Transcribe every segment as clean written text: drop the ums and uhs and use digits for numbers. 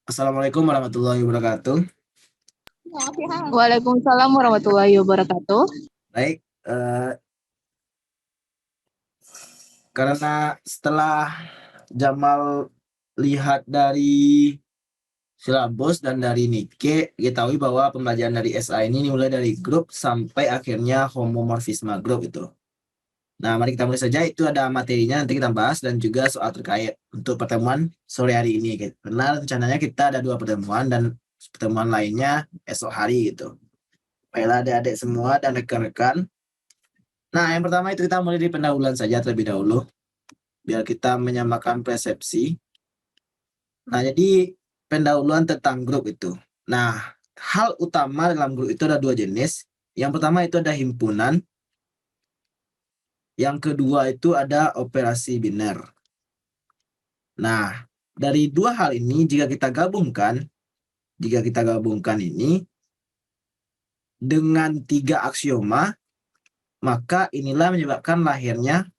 Assalamualaikum warahmatullahi wabarakatuh. Waalaikumsalam warahmatullahi wabarakatuh. Baik, karena setelah Jamal lihat dari silabus dan dari Nike, ketahui bahwa pembelajaran dari SA ini mulai dari grup sampai akhirnya homomorfisme grup itu. Nah, mari kita mulai saja. Itu ada materinya, nanti kita bahas dan juga soal terkait untuk pertemuan sore hari ini. Karena rencananya kita ada 2 pertemuan dan pertemuan lainnya esok hari gitu. Baiklah adik-adik semua dan rekan-rekan. Nah, yang pertama itu kita mulai dari pendahuluan saja terlebih dahulu, biar kita menyamakan persepsi. Nah, jadi pendahuluan tentang grup itu. Nah, hal utama dalam grup itu ada 2 jenis. Yang pertama itu ada himpunan. Yang kedua itu ada operasi biner. Nah, dari 2 hal ini jika kita gabungkan ini dengan 3 aksioma, maka inilah menyebabkan lahirnya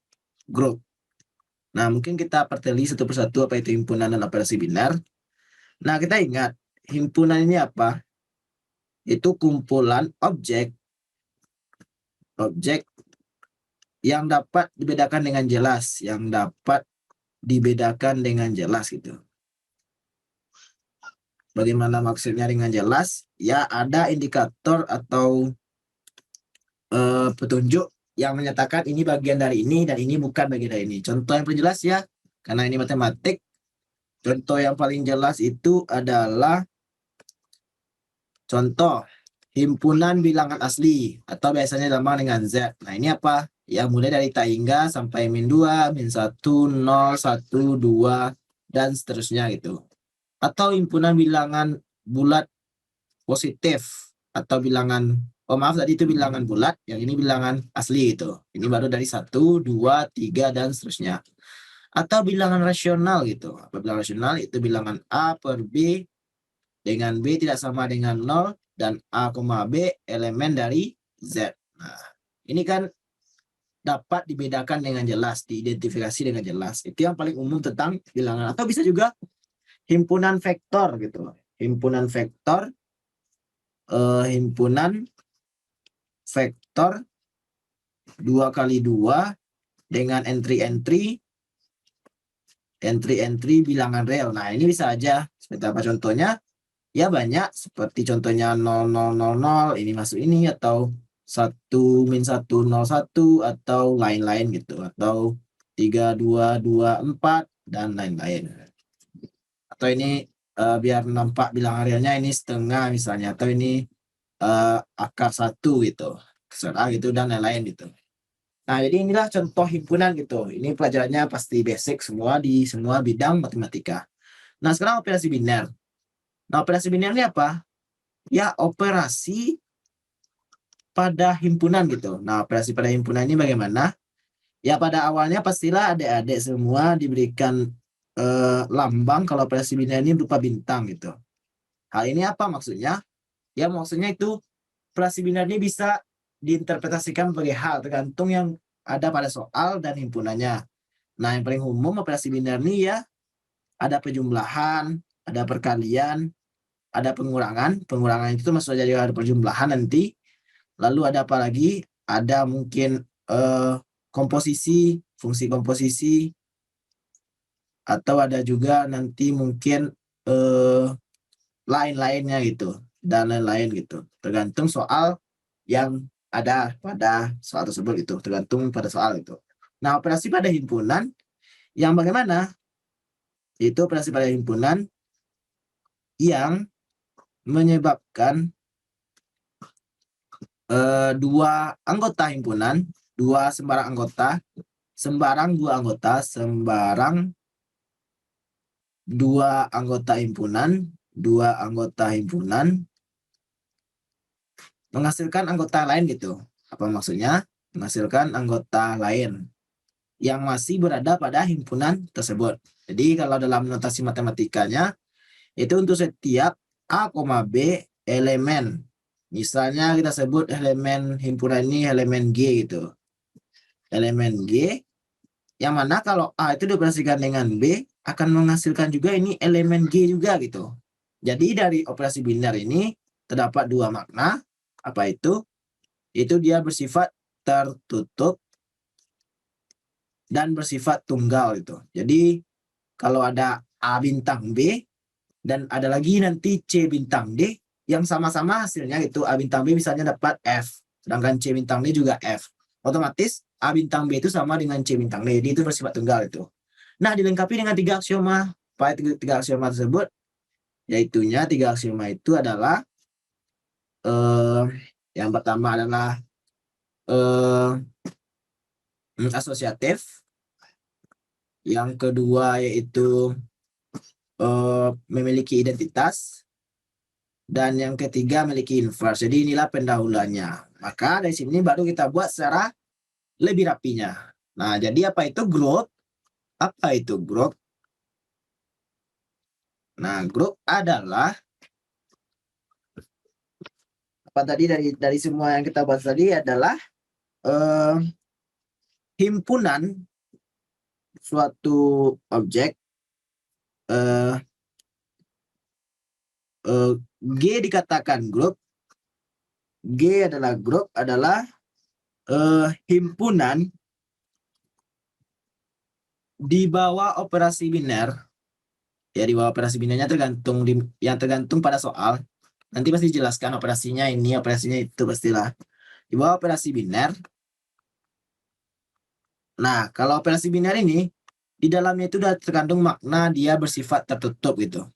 grup. Nah, mungkin kita perteli satu persatu apa itu himpunan dan operasi biner. Nah, kita ingat, himpunan ini apa? Itu kumpulan objek yang dapat dibedakan dengan jelas, gitu. Bagaimana maksudnya dengan jelas? Ya, ada indikator atau petunjuk yang menyatakan ini bagian dari ini dan ini bukan bagian dari ini. Contoh yang paling jelas ya, karena ini matematik, contoh yang paling jelas itu adalah contoh himpunan bilangan asli atau biasanya dinamakan dengan Z. Nah, ini apa? Ya, mulai dari tak hingga sampai min 2, min 1, 0, 1, 2, dan seterusnya gitu. Atau himpunan bilangan bulat positif atau bilangan, tadi itu bilangan bulat, yang ini bilangan asli itu. Ini baru dari 1, 2, 3, dan seterusnya. Atau bilangan rasional gitu. Apa bilangan rasional? Itu bilangan A per B dengan B tidak sama dengan 0 dan A, B elemen dari Z. Nah, ini kan dapat dibedakan dengan jelas, diidentifikasi dengan jelas. Itu yang paling umum tentang bilangan. Atau bisa juga himpunan vektor gitu. Himpunan vektor 2 kali 2 dengan entry bilangan real. Nah, ini bisa aja seperti apa contohnya? Ya banyak, seperti contohnya 0000 ini masuk ini, atau 1 min 1 0 1 atau lain-lain gitu, atau 3 2 2 4 dan lain-lain. Atau ini biar nampak bilangan realnya ini setengah misalnya, atau ini akar 1 gitu, serta gitu dan lain-lain gitu. Nah, jadi inilah contoh himpunan gitu. Ini pelajarannya pasti basic semua di semua bidang matematika. Nah, sekarang operasi biner. Nah, operasi biner ini apa? Ya, operasi pada himpunan gitu. Nah, operasi pada himpunan ini bagaimana? Ya, pada awalnya pastilah adik-adik semua diberikan lambang kalau operasi biner ini berupa bintang gitu. Hal ini apa maksudnya? Ya, maksudnya itu operasi biner ini bisa diinterpretasikan sebagai hal tergantung yang ada pada soal dan himpunannya. Nah, yang paling umum operasi biner ini ya ada penjumlahan, ada perkalian, ada pengurangan. Pengurangan itu masuk jadi ada perjumlahan nanti. Lalu ada apa lagi? Ada mungkin komposisi, fungsi komposisi, atau ada juga nanti mungkin lain-lainnya gitu, dan lain-lain gitu. Tergantung soal yang ada pada soal tersebut itu, tergantung pada soal itu. Nah, operasi pada himpunan yang bagaimana? Itu operasi pada himpunan yang menyebabkan dua anggota himpunan, dua sembarang anggota, sembarang dua anggota himpunan menghasilkan anggota lain gitu. Apa maksudnya? Menghasilkan anggota lain yang masih berada pada himpunan tersebut. Jadi kalau dalam notasi matematikanya itu untuk setiap A, B elemen. Misalnya kita sebut elemen himpunan ini elemen G gitu. Elemen G yang mana kalau A itu dioperasikan dengan B akan menghasilkan juga ini elemen G juga gitu. Jadi dari operasi biner ini terdapat dua makna. Apa itu? Itu dia bersifat tertutup dan bersifat tunggal itu. Jadi kalau ada A bintang B dan ada lagi nanti C bintang D yang sama-sama hasilnya itu A bintang B misalnya dapat F, sedangkan C bintang D juga F. Otomatis A bintang B itu sama dengan C bintang D. Jadi itu bersifat tunggal itu. Nah, dilengkapi dengan tiga aksioma. Apa itu tiga aksioma tersebut? Yaitunya tiga aksioma itu adalah yang pertama adalah asosiatif, yang kedua yaitu memiliki identitas, dan yang ketiga memiliki inverse. Jadi inilah pendahuluannya. Maka dari sini baru kita buat secara lebih rapinya. Nah, jadi apa itu group? Apa itu group? Nah, group adalah apa tadi dari semua yang kita bahas tadi adalah himpunan suatu objek G dikatakan grup. G adalah grup adalah himpunan di bawah operasi biner. Ya, di bawah operasi binernya tergantung pada soal. Nanti pasti dijelaskan operasinya ini, operasinya itu pastilah. Di bawah operasi biner. Nah, kalau operasi biner ini di dalamnya itu sudah terkandung makna dia bersifat tertutup gitu.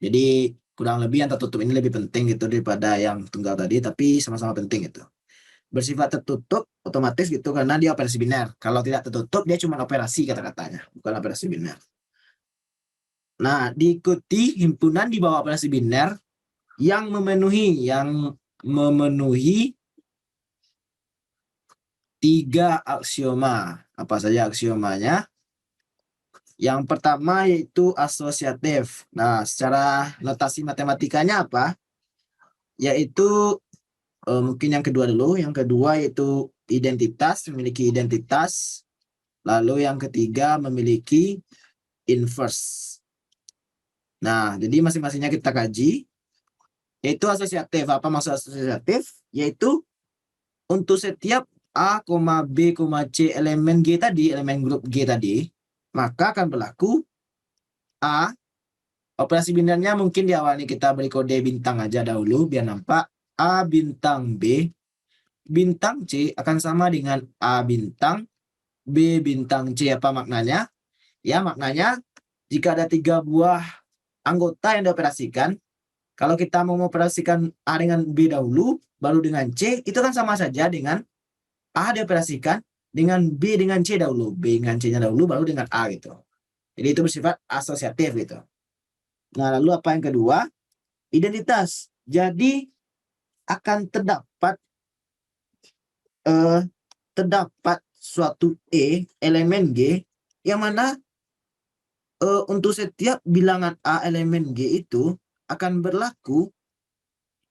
Jadi kurang lebih yang tertutup ini lebih penting gitu daripada yang tunggal tadi, tapi sama-sama penting itu. Bersifat tertutup otomatis gitu karena dia operasi biner. Kalau tidak tertutup dia cuma operasi kata-katanya, bukan operasi biner. Nah, diikuti himpunan di bawah operasi biner yang memenuhi tiga aksioma. Apa saja aksiomanya? Yang pertama yaitu asosiatif. Nah, secara notasi matematikanya apa? Yaitu mungkin yang kedua dulu. Yang kedua yaitu identitas, memiliki identitas. Lalu yang ketiga memiliki inverse. Nah, jadi masing-masingnya kita kaji. Yaitu asosiatif. Apa maksud asosiatif? Yaitu untuk setiap A, B, C elemen G tadi, elemen grup G tadi, maka akan berlaku A. Operasi binernya mungkin di awal ini kita beri kode bintang aja dahulu biar nampak. A bintang B, bintang C akan sama dengan A bintang B bintang C. Apa maknanya? Ya, maknanya jika ada 3 buah anggota yang dioperasikan, kalau kita mau mengoperasikan A dengan B dahulu, baru dengan C, itu kan sama saja dengan A dioperasikan dengan B dengan C dahulu. B dengan C-nya dahulu, baru dengan A gitu. Jadi itu bersifat asosiatif gitu. Nah, lalu apa yang kedua? Identitas. Jadi akan terdapat suatu elemen G yang mana untuk setiap bilangan A elemen G itu akan berlaku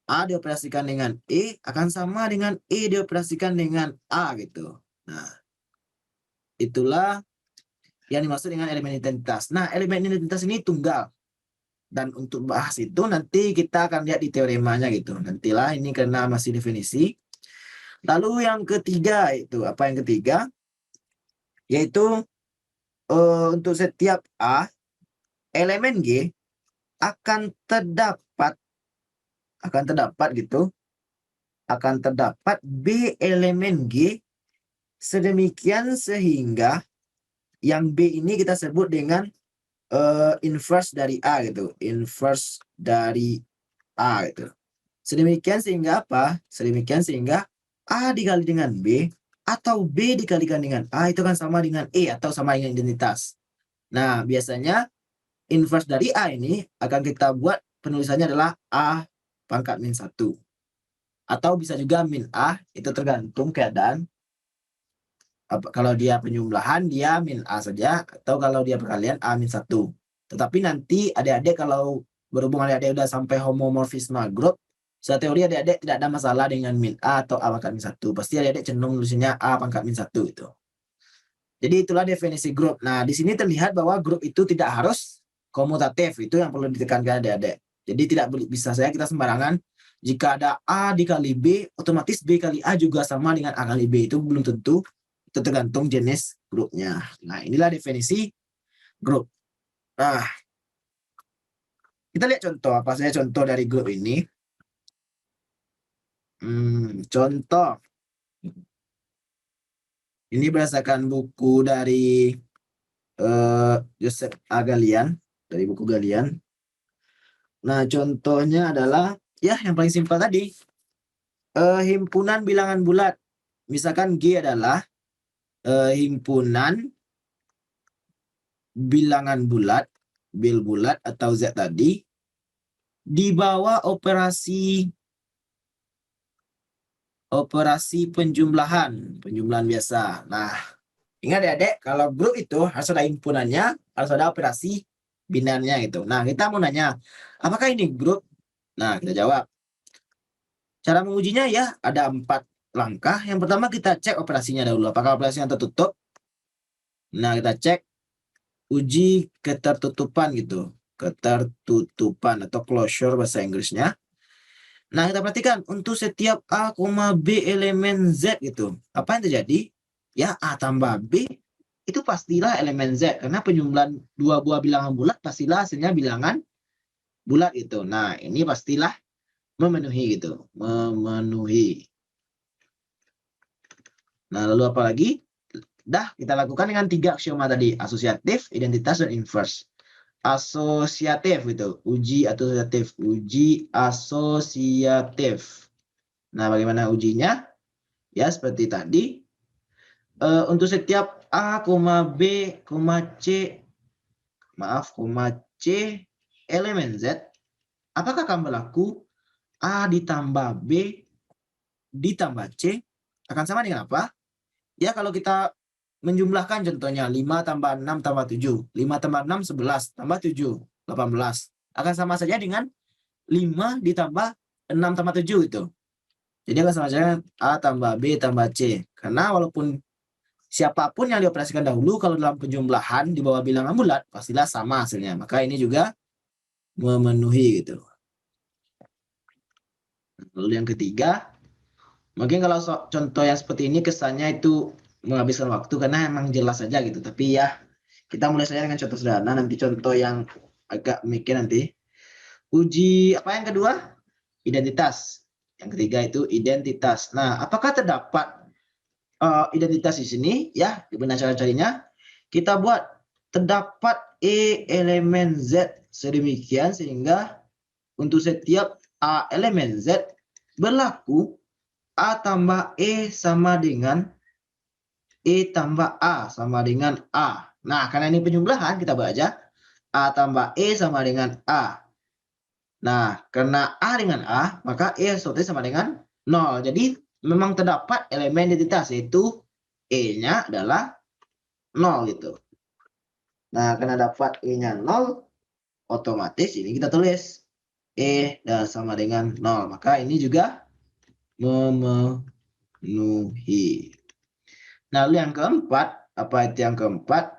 A dioperasikan dengan E akan sama dengan E dioperasikan dengan A gitu. Nah, itulah yang dimaksud dengan elemen identitas. Nah, elemen identitas ini tunggal. Dan untuk bahas itu nanti kita akan lihat di teoremanya gitu. Nantilah ini karena masih definisi. Lalu yang ketiga itu apa yang ketiga? Yaitu untuk setiap A elemen G akan terdapat gitu, akan terdapat B elemen G sedemikian sehingga yang B ini kita sebut dengan inverse dari A gitu, inverse dari A gitu. Sedemikian sehingga apa? Sedemikian sehingga A dikali dengan B atau B dikalikan dengan A itu kan sama dengan E atau sama dengan identitas. Nah, biasanya inverse dari A ini akan kita buat penulisannya adalah A pangkat min 1. Atau bisa juga min A, itu tergantung keadaan. Kalau dia penjumlahan, dia min A saja. Atau kalau dia perkalian, A min 1. Tetapi nanti adik-adik kalau berhubung adik-adik udah sampai homomorfisme grup, secara teori adik-adik tidak ada masalah dengan min A atau A pangkat min 1. Pasti adik-adik cenderung nulisnya A pangkat min 1 itu. Jadi itulah definisi grup. Nah, di sini terlihat bahwa grup itu tidak harus komutatif. Itu yang perlu ditekankan adik-adik. Jadi tidak bisa saya kita sembarangan. Jika ada A dikali B, otomatis B kali A juga sama dengan A kali B. Itu belum tentu. Itu tergantung jenis grupnya. Nah, inilah definisi grup. Nah, kita lihat contoh. Apa saja contoh dari grup ini? Contoh. Ini berdasarkan buku dari Joseph A. Galian. Dari buku Galian. Nah, contohnya adalah, ya yang paling simpel tadi. Himpunan bilangan bulat. Misalkan G adalah himpunan bilangan bulat, bil bulat atau Z tadi, di bawah operasi penjumlahan biasa. Nah, ingat ya, Dek, kalau grup itu harus ada himpunannya, harus ada operasi binarnya gitu. Nah, kita mau nanya, apakah ini grup? Nah, kita jawab. Cara mengujinya ya ada 4 langkah. Yang pertama kita cek operasinya dahulu. Apakah operasinya tertutup? Nah, kita cek uji ketertutupan gitu. Ketertutupan atau closure bahasa Inggrisnya. Nah, kita perhatikan untuk setiap A, B elemen Z gitu. Apa yang terjadi? Ya, A tambah B itu pastilah elemen Z. Karena penjumlahan dua buah bilangan bulat pastilah hasilnya bilangan bulat gitu. Nah, ini pastilah memenuhi gitu. Memenuhi. Nah, lalu apa lagi? Dah, kita lakukan dengan 3 aksioma tadi. Asosiatif, identitas, dan inverse. Asosiatif gitu. Uji asosiatif. Uji asosiatif. Nah, bagaimana ujinya? Ya, seperti tadi. Untuk setiap A, B, C, C elemen Z, apakah akan berlaku A ditambah B ditambah C akan sama dengan apa? Ya, kalau kita menjumlahkan contohnya 5 tambah 6 tambah 7. 5 tambah 6, 11. Tambah 7, 18. Akan sama saja dengan 5 ditambah 6 tambah 7 itu. Jadi akan sama saja A tambah B tambah C. Karena walaupun siapapun yang dioperasikan dahulu, kalau dalam penjumlahan di bawah bilangan bulat, pastilah sama hasilnya. Maka ini juga memenuhi gitu. Lalu yang ketiga, mungkin kalau contoh yang seperti ini kesannya itu menghabiskan waktu karena emang jelas saja gitu. Tapi ya, kita mulai saja dengan contoh sederhana. Nanti contoh yang agak mikir nanti. Uji apa yang kedua? Identitas. Yang ketiga itu identitas. Nah, apakah terdapat identitas di sini? Ya, gimana cara carinya? Kita buat terdapat E elemen Z sedemikian sehingga untuk setiap A elemen Z berlaku A tambah E sama dengan E tambah A sama dengan A. Nah, karena ini penjumlahan, kita baca A tambah E sama dengan A. Nah, karena A dengan A, maka E otomatis sama dengan 0. Jadi, memang terdapat elemen identitas, yaitu E-nya adalah 0 gitu. Nah, karena dapat E-nya 0, otomatis ini kita tulis E dan sama dengan 0. Maka ini juga memenuhi. Nah, lalu yang keempat, apa itu yang keempat?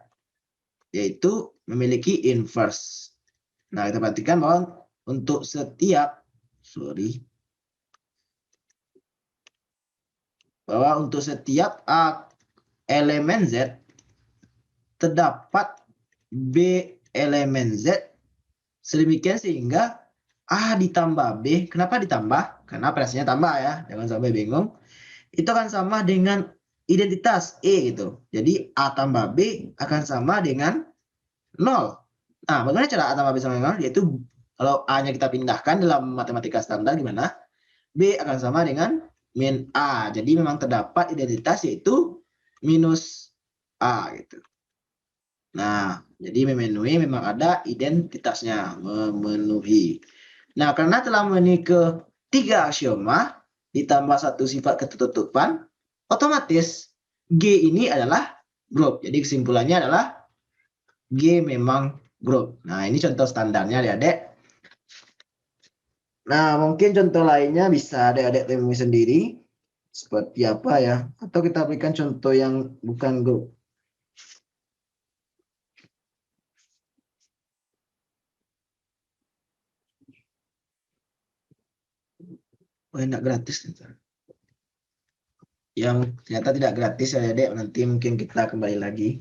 Yaitu memiliki inverse. Nah, kita perhatikan bahwa untuk setiap A elemen Z terdapat B elemen Z sedemikian sehingga A ditambah B. Kenapa ditambah? Karena operasinya tambah ya, jangan sampai bingung. Itu akan sama dengan identitas E gitu. Jadi A tambah B akan sama dengan 0. Nah, bagaimana cara A tambah B sama dengan 0? Yaitu kalau A-nya kita pindahkan dalam matematika standar gimana? B akan sama dengan min A. Jadi memang terdapat identitas yaitu minus A gitu. Nah, jadi memenuhi memang ada identitasnya, memenuhi. Nah, karena telah memenuhi ketiga aksioma ditambah satu sifat ketertutupan, otomatis G ini adalah grup. Jadi kesimpulannya adalah G memang grup. Nah, ini contoh standarnya adik-adik. Nah, mungkin contoh lainnya bisa adik-adik temui sendiri. Seperti apa ya? Atau kita berikan contoh yang bukan grup. Oh, enggak gratis. Yang ternyata tidak gratis ya Dek, nanti mungkin kita kembali lagi.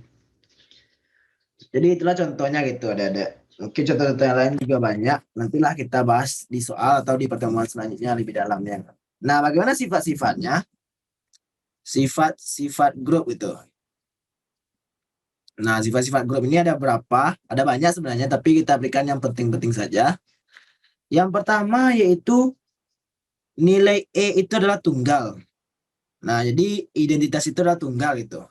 Jadi itulah contohnya gitu ada. Mungkin contoh-contoh yang lain juga banyak, nantilah kita bahas di soal atau di pertemuan selanjutnya lebih dalamnya. Nah, bagaimana sifat-sifatnya? Sifat-sifat grup itu. Nah, sifat-sifat grup ini ada berapa? Ada banyak sebenarnya, tapi kita berikan yang penting-penting saja. Yang pertama yaitu nilai E itu adalah tunggal. Nah, jadi identitas itu adalah tunggal gitu.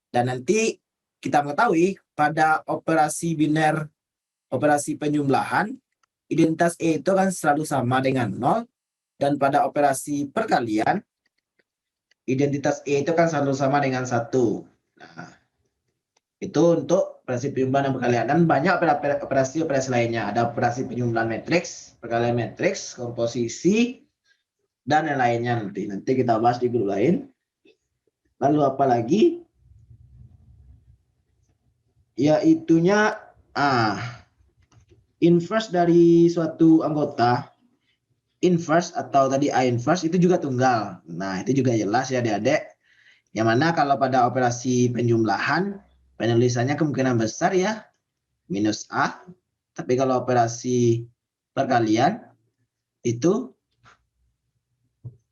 Dan nanti kita mengetahui pada operasi biner, operasi penjumlahan, identitas E itu kan selalu sama dengan 0. Dan pada operasi perkalian, identitas E itu kan selalu sama dengan 1. Nah, itu untuk operasi penjumlahan dan perkalian. Dan banyak operasi-operasi lainnya. Ada operasi penjumlahan matriks, perkalian matriks, komposisi, dan yang lainnya nanti. Nanti kita bahas di grup lain. Lalu apa lagi? Yaitunya inverse dari suatu anggota, inverse atau tadi A inverse itu juga tunggal. Nah, itu juga jelas ya adik-adik. Yang mana kalau pada operasi penjumlahan, penulisannya kemungkinan besar ya minus A. Tapi kalau operasi perkalian itu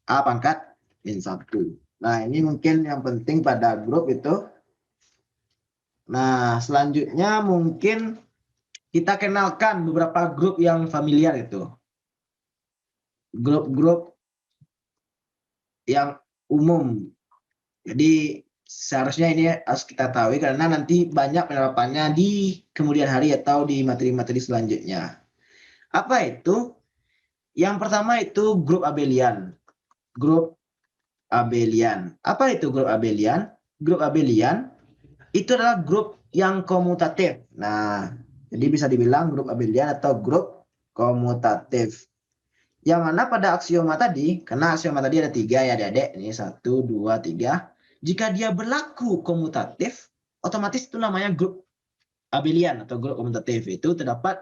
A pangkat min 1. Nah, ini mungkin yang penting pada grup itu. Nah, selanjutnya mungkin kita kenalkan beberapa grup yang familiar itu. Grup-grup yang umum. Jadi seharusnya ini harus kita tahu karena nanti banyak penerapannya di kemudian hari atau di materi-materi selanjutnya. Apa itu? Yang pertama itu grup abelian. Grup abelian. Apa itu grup abelian? Grup abelian itu adalah grup yang komutatif. Nah, jadi bisa dibilang grup abelian atau grup komutatif. Yang mana pada aksioma tadi, karena aksioma tadi ada 3 ya adik-adik. Ini 1, 2, 3. Jika dia berlaku komutatif, otomatis itu namanya grup abelian atau grup komutatif. Itu terdapat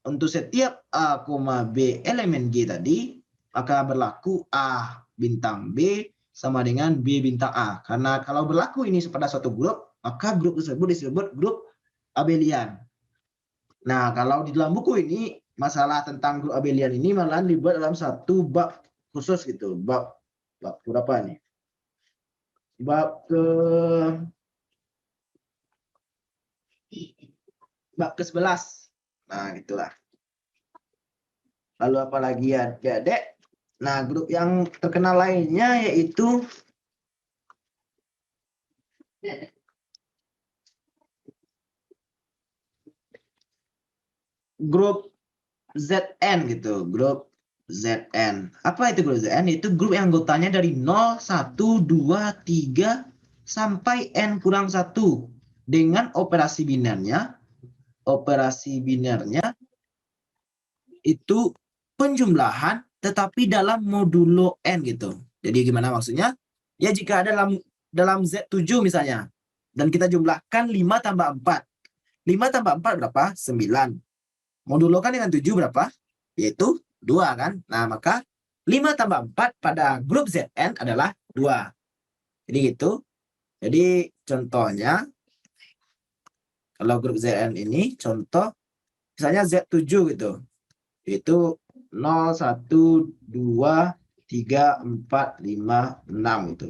untuk setiap A, B elemen G tadi, maka berlaku A bintang B sama dengan B bintang A. Karena kalau berlaku ini pada suatu grup, maka grup tersebut disebut grup abelian. Nah, kalau di dalam buku ini, masalah tentang grup abelian ini malah dibuat dalam satu bab khusus gitu. Bab berapa nih? Bab ke-11. Nah, itulah. Lalu apalagi ya, Dek? Nah, grup yang terkenal lainnya yaitu grup ZN gitu, grup ZN. Apa itu grup ZN? Itu grup yang anggotanya dari 0, 1, 2, 3 sampai N kurang 1 dengan operasi binernya. Operasi binernya itu penjumlahan tetapi dalam modulo N gitu. Jadi gimana maksudnya? Ya jika ada dalam Z7 misalnya dan kita jumlahkan 5 tambah 4. 5 tambah 4 berapa? 9. Modulo kan dengan 7 berapa? Yaitu 2 kan? Nah, maka 5 tambah 4 pada grup Zn adalah 2. Jadi gitu. Jadi contohnya, kalau grup Zn ini, contoh, misalnya Z7 gitu. Itu 0, 1, 2, 3, 4, 5, 6 gitu.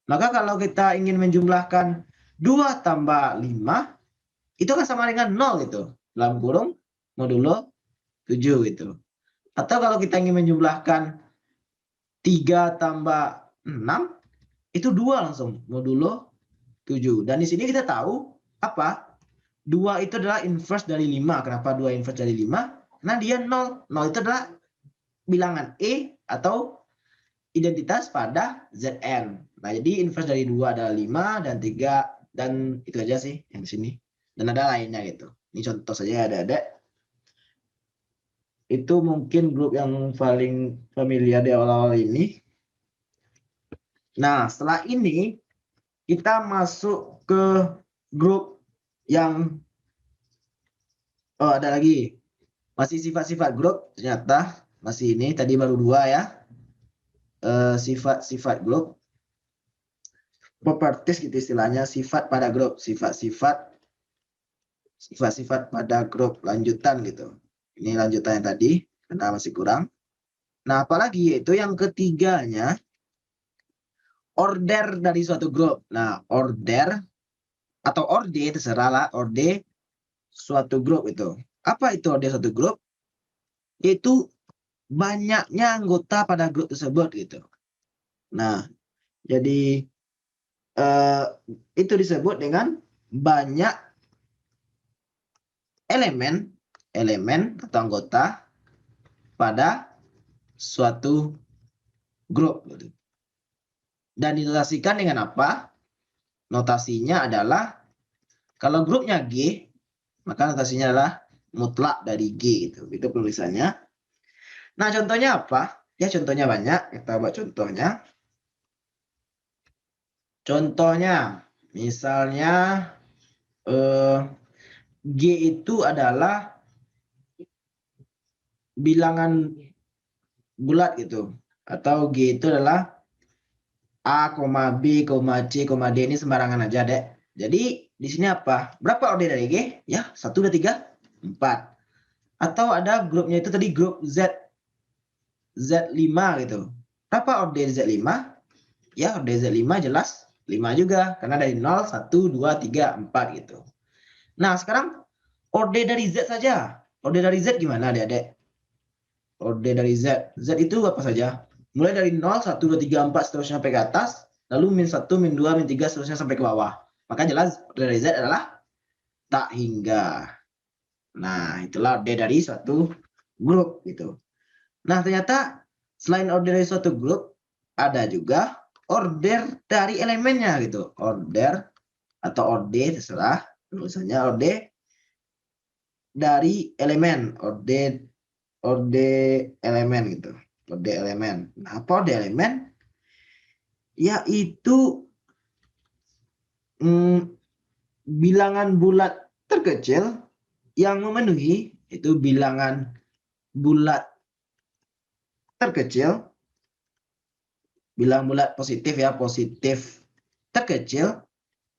Maka kalau kita ingin menjumlahkan 2 tambah 5, itu kan sama dengan 0 gitu. Dalam kurung modulo 7 gitu. Atau kalau kita ingin menjumlahkan 3 tambah 6, itu 2 langsung, modulo 7. Dan di sini kita tahu apa? 2 itu adalah inverse dari 5. Kenapa 2 inverse dari 5? Karena dia 0. 0 itu adalah bilangan E atau identitas pada Zn. Nah, jadi inverse dari 2 adalah 5 dan 3 dan itu aja sih yang di sini. Dan ada lainnya gitu. Ini contoh saja ada. Itu mungkin grup yang paling familiar di awal-awal ini. Nah, setelah ini kita masuk ke grup yang ada lagi. Masih sifat-sifat grup ternyata. masih ini tadi baru 2 ya. Sifat-sifat grup. Properties gitu istilahnya, sifat pada grup, sifat-sifat pada grup lanjutan gitu. Ini lanjutan yang tadi karena masih kurang. Nah, apalagi yaitu yang ketiganya order dari suatu grup. Nah, order atau orde terserah lah, orde suatu grup itu. Apa itu orde suatu grup? Itu banyaknya anggota pada grup tersebut gitu. Nah, jadi itu disebut dengan banyak elemen atau anggota pada suatu grup gitu. Dan dinotasikan dengan apa? Notasinya adalah kalau grupnya G, maka notasinya adalah mutlak dari G gitu. Itu penulisannya. Nah, contohnya apa? Ya, contohnya banyak. Kita buat contohnya. Contohnya, misalnya G itu adalah bilangan bulat gitu. Atau G itu adalah A, B, C, D. Ini sembarangan aja, Dek. Jadi, di sini apa? Berapa orde dari G? Ya, 1, 2, 3, 4. Atau ada grupnya itu tadi grup Z5 gitu. Berapa orde Z5? Ya, orde Z5 jelas 5 juga. Karena dari 0, 1, 2, 3, 4 gitu. Nah, sekarang orde dari Z saja. Orde dari Z gimana, Adik-adik? Orde dari Z. Z itu apa saja? Mulai dari 0, 1, 2, 3, 4 seterusnya sampai ke atas. Lalu min 1, min 2, min 3 seterusnya sampai ke bawah. Maka jelas orde dari Z adalah tak hingga. Nah, itulah orde dari suatu grup gitu. Nah, ternyata selain order dari suatu grup, ada juga order dari elemennya gitu. Order atau orde terserah tulisannya, orde dari elemen, orde elemen gitu. Orde elemen. Nah, apa orde elemen? Yaitu bilangan bulat terkecil yang memenuhi, itu bilangan bulat terkecil, bilang bulat positif ya, positif terkecil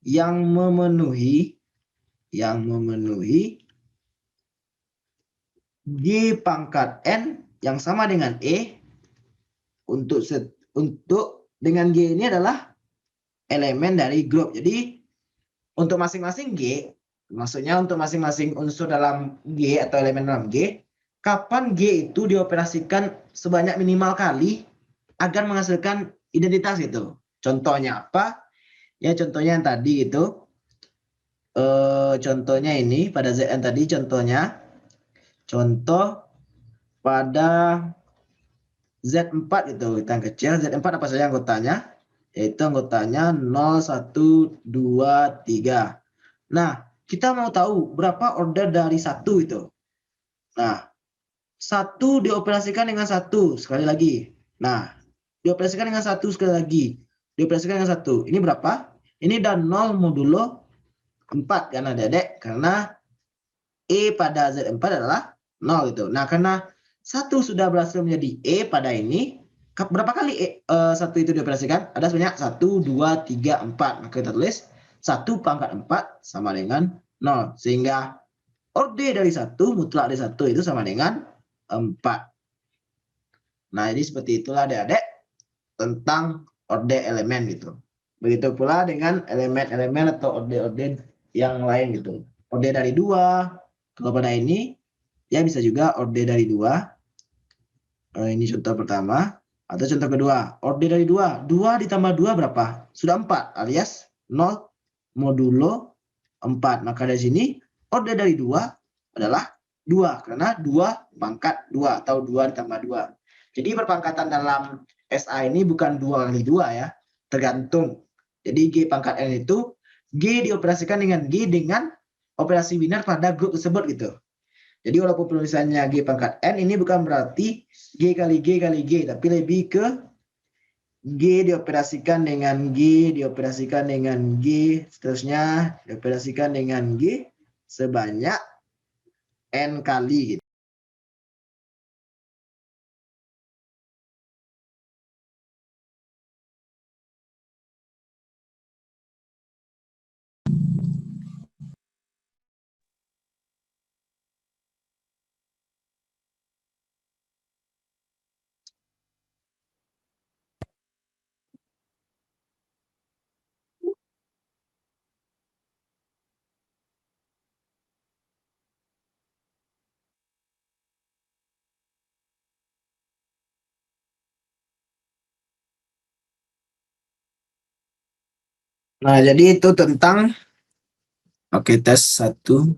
yang memenuhi G pangkat N yang sama dengan E. Untuk dengan G ini adalah elemen dari grup. Jadi untuk masing-masing G, maksudnya untuk masing-masing unsur dalam G atau elemen dalam G, kapan G itu dioperasikan sebanyak minimal kali agar menghasilkan identitas itu. Contohnya apa? Ya, contohnya yang tadi itu. Contohnya ini pada ZN tadi, contoh pada Z4 itu kita yang kecil. Z4 apa saja anggotanya? Yaitu anggotanya 0, 1, 2, 3. Nah, kita mau tahu berapa order dari 1 itu. Nah, 1 dioperasikan dengan 1 sekali lagi. Nah, dioperasikan dengan 1 sekali lagi. Dioperasikan dengan 1. Ini berapa? Ini dan 0 modulo 4 kan Adik-adik, karena E pada Z4 adalah 0 gitu. Nah, karena 1 sudah berhasil menjadi E pada ini, berapa kali 1 itu dioperasikan? Ada sebanyak 1, 2, 3, 4. Maka kita tulis 1 pangkat 4 sama dengan 0. Sehingga orde dari 1, mutlak dari 1 itu sama dengan 4. Nah, jadi seperti itulah Adik-adik tentang orde elemen gitu. Begitu pula dengan elemen-elemen atau orde-orde yang lain gitu. Orde dari 2, kalau pada ini, ya bisa juga orde dari 2. Ini contoh pertama. Atau contoh kedua, orde dari 2. 2 ditambah 2 berapa? Sudah 4, alias 0 modulo 4. Maka dari sini, orde dari 2 adalah 2. Karena 2 pangkat 2 atau 2 ditambah 2. Jadi perpangkatan dalam SA ini bukan 2 kali 2 ya. Tergantung. Jadi G pangkat N itu, G dioperasikan dengan G dengan operasi binar pada grup tersebut gitu. Jadi walaupun penulisannya G pangkat N, ini bukan berarti G kali G kali G, tapi lebih ke G dioperasikan dengan G, dioperasikan dengan G, seterusnya dioperasikan dengan G sebanyak N kali gitu. Nah, jadi itu tentang, oke, tes satu.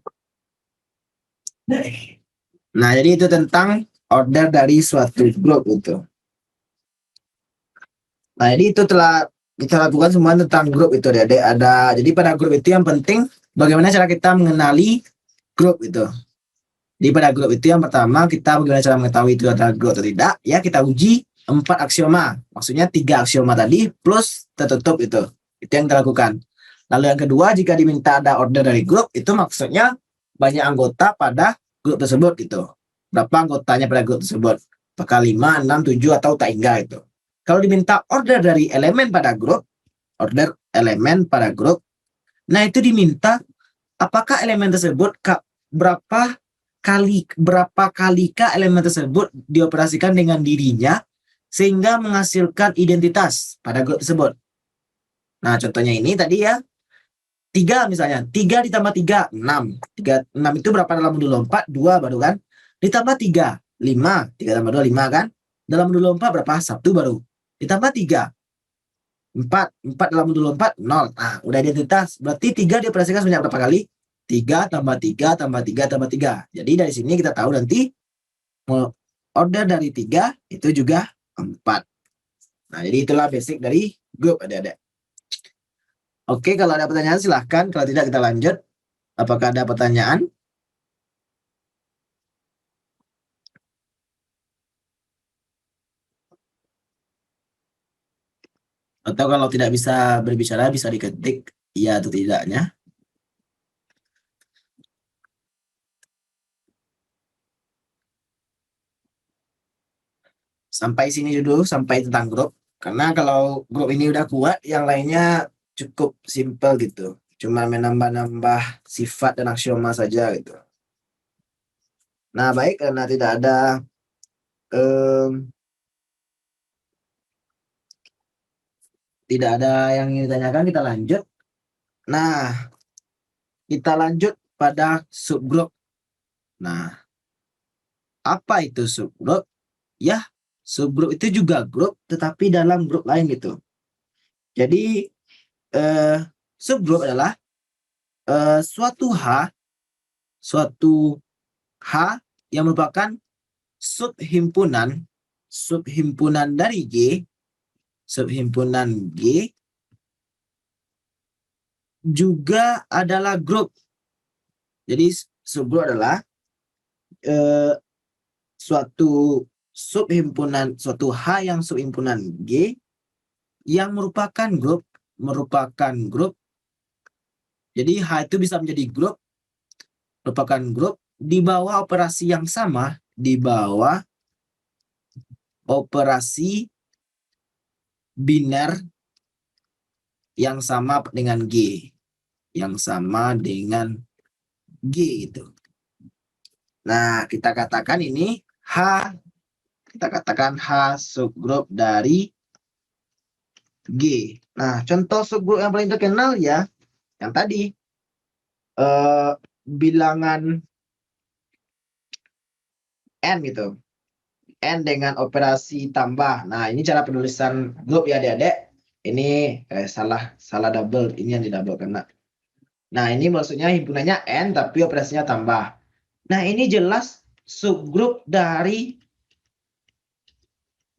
Nah, jadi itu tentang order dari suatu grup itu. Nah, jadi itu telah kita lakukan semua tentang grup itu, Adik. Jadi pada grup itu yang penting bagaimana cara kita mengenali grup itu. Di pada grup itu yang pertama kita bagaimana cara mengetahui itu adalah grup atau tidak, ya kita uji 4 aksioma. Maksudnya 3 aksioma tadi plus tertutup itu. Itu yang kita lakukan. Lalu yang kedua, jika diminta ada order dari grup, itu maksudnya banyak anggota pada grup tersebut gitu. Berapa anggotanya pada grup tersebut? Apakah 5, 6, 7 atau tak hingga itu. Kalau diminta order dari elemen pada grup, order elemen pada grup, nah itu diminta apakah elemen tersebut berapa kalikah elemen tersebut dioperasikan dengan dirinya sehingga menghasilkan identitas pada grup tersebut. Nah, contohnya ini tadi ya, 3 misalnya, 3 ditambah 3, 6. 6 itu berapa dalam modul lompat? 2 baru kan? Ditambah 3, 5. 3 tambah 2, 5 kan? Dalam modul lompat berapa? 1 baru. Ditambah 3, 4. 4 dalam modul lompat, 0. Nah, udah identitas. Berarti 3 dioperasikan sebanyak berapa kali? 3 tambah 3 tambah 3 tambah 3. Jadi dari sini kita tahu nanti order dari 3 itu juga 4. Nah, jadi itulah basic dari grup, adik-adik. Oke, kalau ada pertanyaan silahkan. Kalau tidak kita lanjut. Apakah ada pertanyaan? Atau kalau tidak bisa berbicara, bisa diketik iya atau tidaknya. Sampai sini dulu, sampai tentang grup. Karena kalau grup ini udah kuat, yang lainnya cukup simple gitu. Cuma menambah-nambah sifat dan aksioma saja gitu. Nah, baik, karena tidak ada yang ingin ditanyakan, kita lanjut. Nah, kita lanjut pada subgrup. Nah, apa itu subgrup? Ya, subgrup itu juga grup, tetapi dalam grup lain gitu. Jadi, subgrup adalah suatu H yang merupakan subhimpunan dari subhimpunan G juga adalah grup. Jadi subgrup adalah suatu H yang subhimpunan G yang merupakan grup. Jadi H itu bisa menjadi grup, merupakan grup di bawah operasi yang sama, di bawah operasi biner yang sama dengan G. Yang sama dengan G itu. Nah, kita katakan ini H, kita katakan H subgrup dari G. Nah, contoh subgrup yang paling terkenal ya, yang tadi bilangan N gitu. N dengan operasi tambah. Nah, ini cara penulisan grup ya adik-adik. Ini salah double, ini yang di double kena. Nah, ini maksudnya himpunannya N tapi operasinya tambah. Nah, ini jelas subgrup dari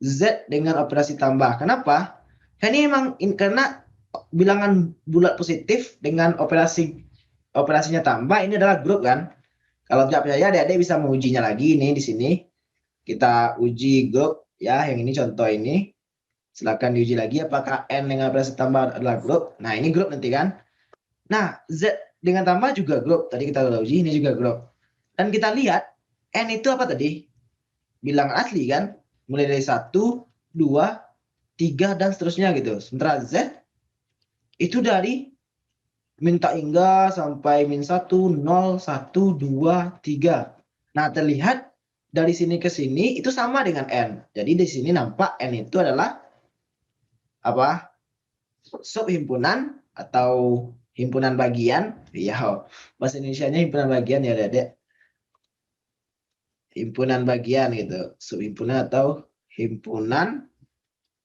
Z dengan operasi tambah. Kenapa? Karena bilangan bulat positif dengan operasinya tambah ini adalah grup kan. Kalau tidak percaya, adik-adik bisa mengujinya lagi ini di sini. Kita uji grup ya, yang ini contoh ini. Silakan diuji lagi apakah N dengan operasi tambah adalah grup. Nah, ini grup nanti kan. Nah, Z dengan tambah juga grup. Tadi kita udah uji, ini juga grup. Dan kita lihat N itu apa tadi? Bilangan asli kan? Mulai dari 1, 2, 3 dan seterusnya gitu. Sementara Z itu dari minta hingga sampai min 1, 0, 1, 2, 3. Nah, terlihat dari sini ke sini itu sama dengan N. Jadi di sini nampak N itu adalah apa? Subhimpunan atau himpunan bagian. Ya, bahasa Indonesianya himpunan bagian ya, Dedek. Himpunan bagian gitu. Subhimpunan atau himpunan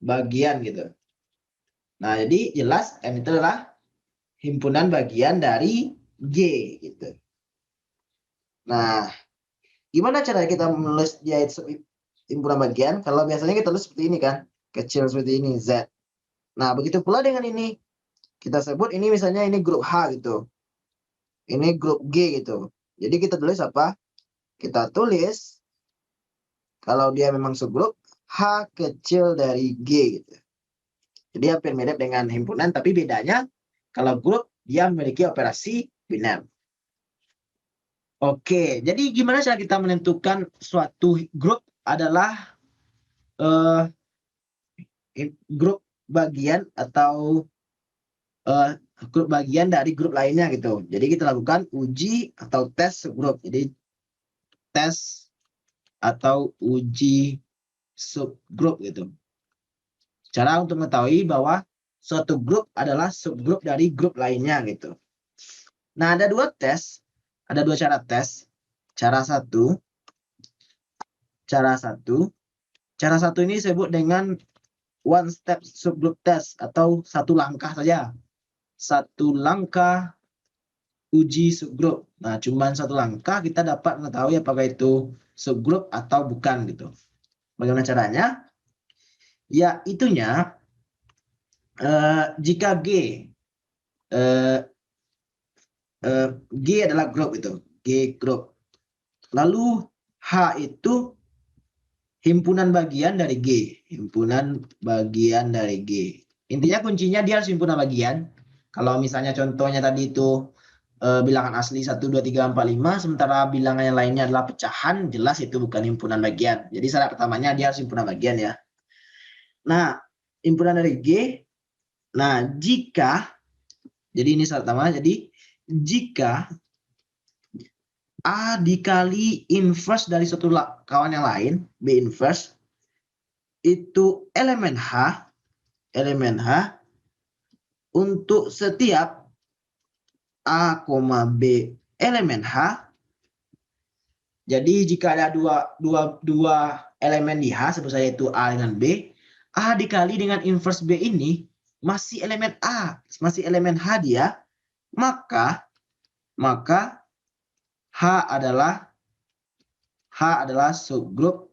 bagian gitu. Nah, jadi jelas N itu adalah himpunan bagian dari G gitu. Nah, gimana cara kita menulis dia himpunan bagian? Kalau biasanya kita tulis seperti ini kan, kecil seperti ini Z. Nah, begitu pula dengan ini. Kita sebut ini misalnya ini grup H gitu. Ini grup G gitu. Jadi kita tulis apa? Kita tulis kalau dia memang subgrup H kecil dari G gitu. Jadi hampir mirip dengan himpunan, tapi bedanya kalau grup dia memiliki operasi biner. Oke, jadi gimana cara kita menentukan suatu grup adalah grup bagian atau grup bagian dari grup lainnya gitu. Jadi kita lakukan uji atau tes subgrup. Jadi tes atau uji subgrup gitu. Cara untuk mengetahui bahwa suatu grup adalah subgrup dari grup lainnya gitu. Nah, ada dua tes, ada dua cara tes. Cara satu ini disebut dengan one step subgroup test atau satu langkah saja. Satu langkah uji subgrup. Nah, cuman satu langkah kita dapat mengetahui apakah itu subgrup atau bukan gitu. Bagaimana caranya? Ya, itunya jika G adalah grup itu, G grup. Lalu H itu himpunan bagian dari G, himpunan bagian dari G. Intinya kuncinya dia harus himpunan bagian. Kalau misalnya contohnya tadi itu bilangan asli 1, 2, 3, 4, 5, sementara bilangan yang lainnya adalah pecahan, jelas itu bukan himpunan bagian. Jadi syarat pertamanya dia harus himpunan bagian ya. Nah, himpunan dari G, nah jadi ini syarat pertama, jadi jika A dikali inverse dari suatu kawan yang lain, B inverse, itu elemen H untuk setiap A, B elemen H. Jadi jika ada dua elemen di H, sebut saja itu A dengan B, A dikali dengan inverse B ini masih elemen A, masih elemen H dia, maka H adalah subgrup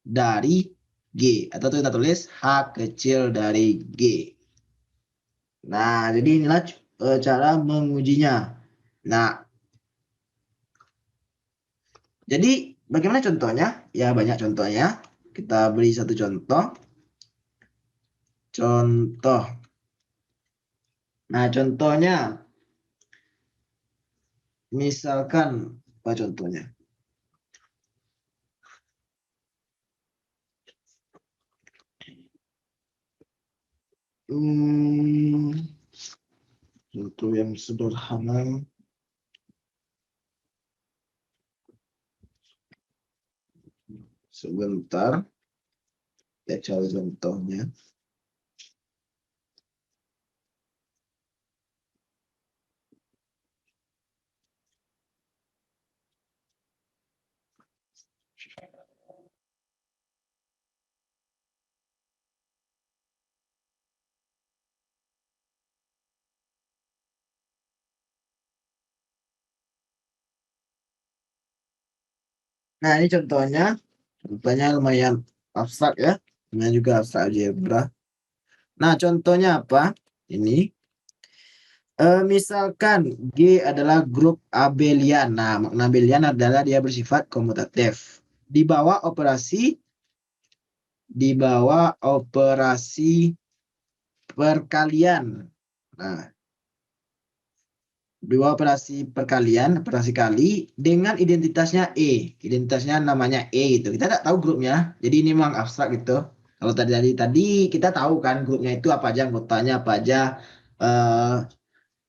dari G, atau kita tulis H kecil dari G. Nah, jadi inilah cara mengujinya. Nah, jadi bagaimana contohnya? Ya, banyak contohnya. Kita beri satu contoh. Nah, contohnya misalkan apa contohnya? Contoh yang sederhana. Sebentar. Ya, cari contohnya. Nah, ini contohnya lumayan abstrak ya. Namanya juga abstrak algebra. Nah, contohnya apa? Ini. Misalkan G adalah grup abelian. Nah, makna abelian adalah dia bersifat komutatif. Di bawah operasi perkalian. Nah, dua operasi perkalian, operasi kali dengan identitasnya E. Identitasnya namanya E gitu. Kita tidak tahu grupnya. Jadi ini memang abstrak gitu. Kalau tadi kita tahu kan grupnya itu apa aja, anggotanya apa aja,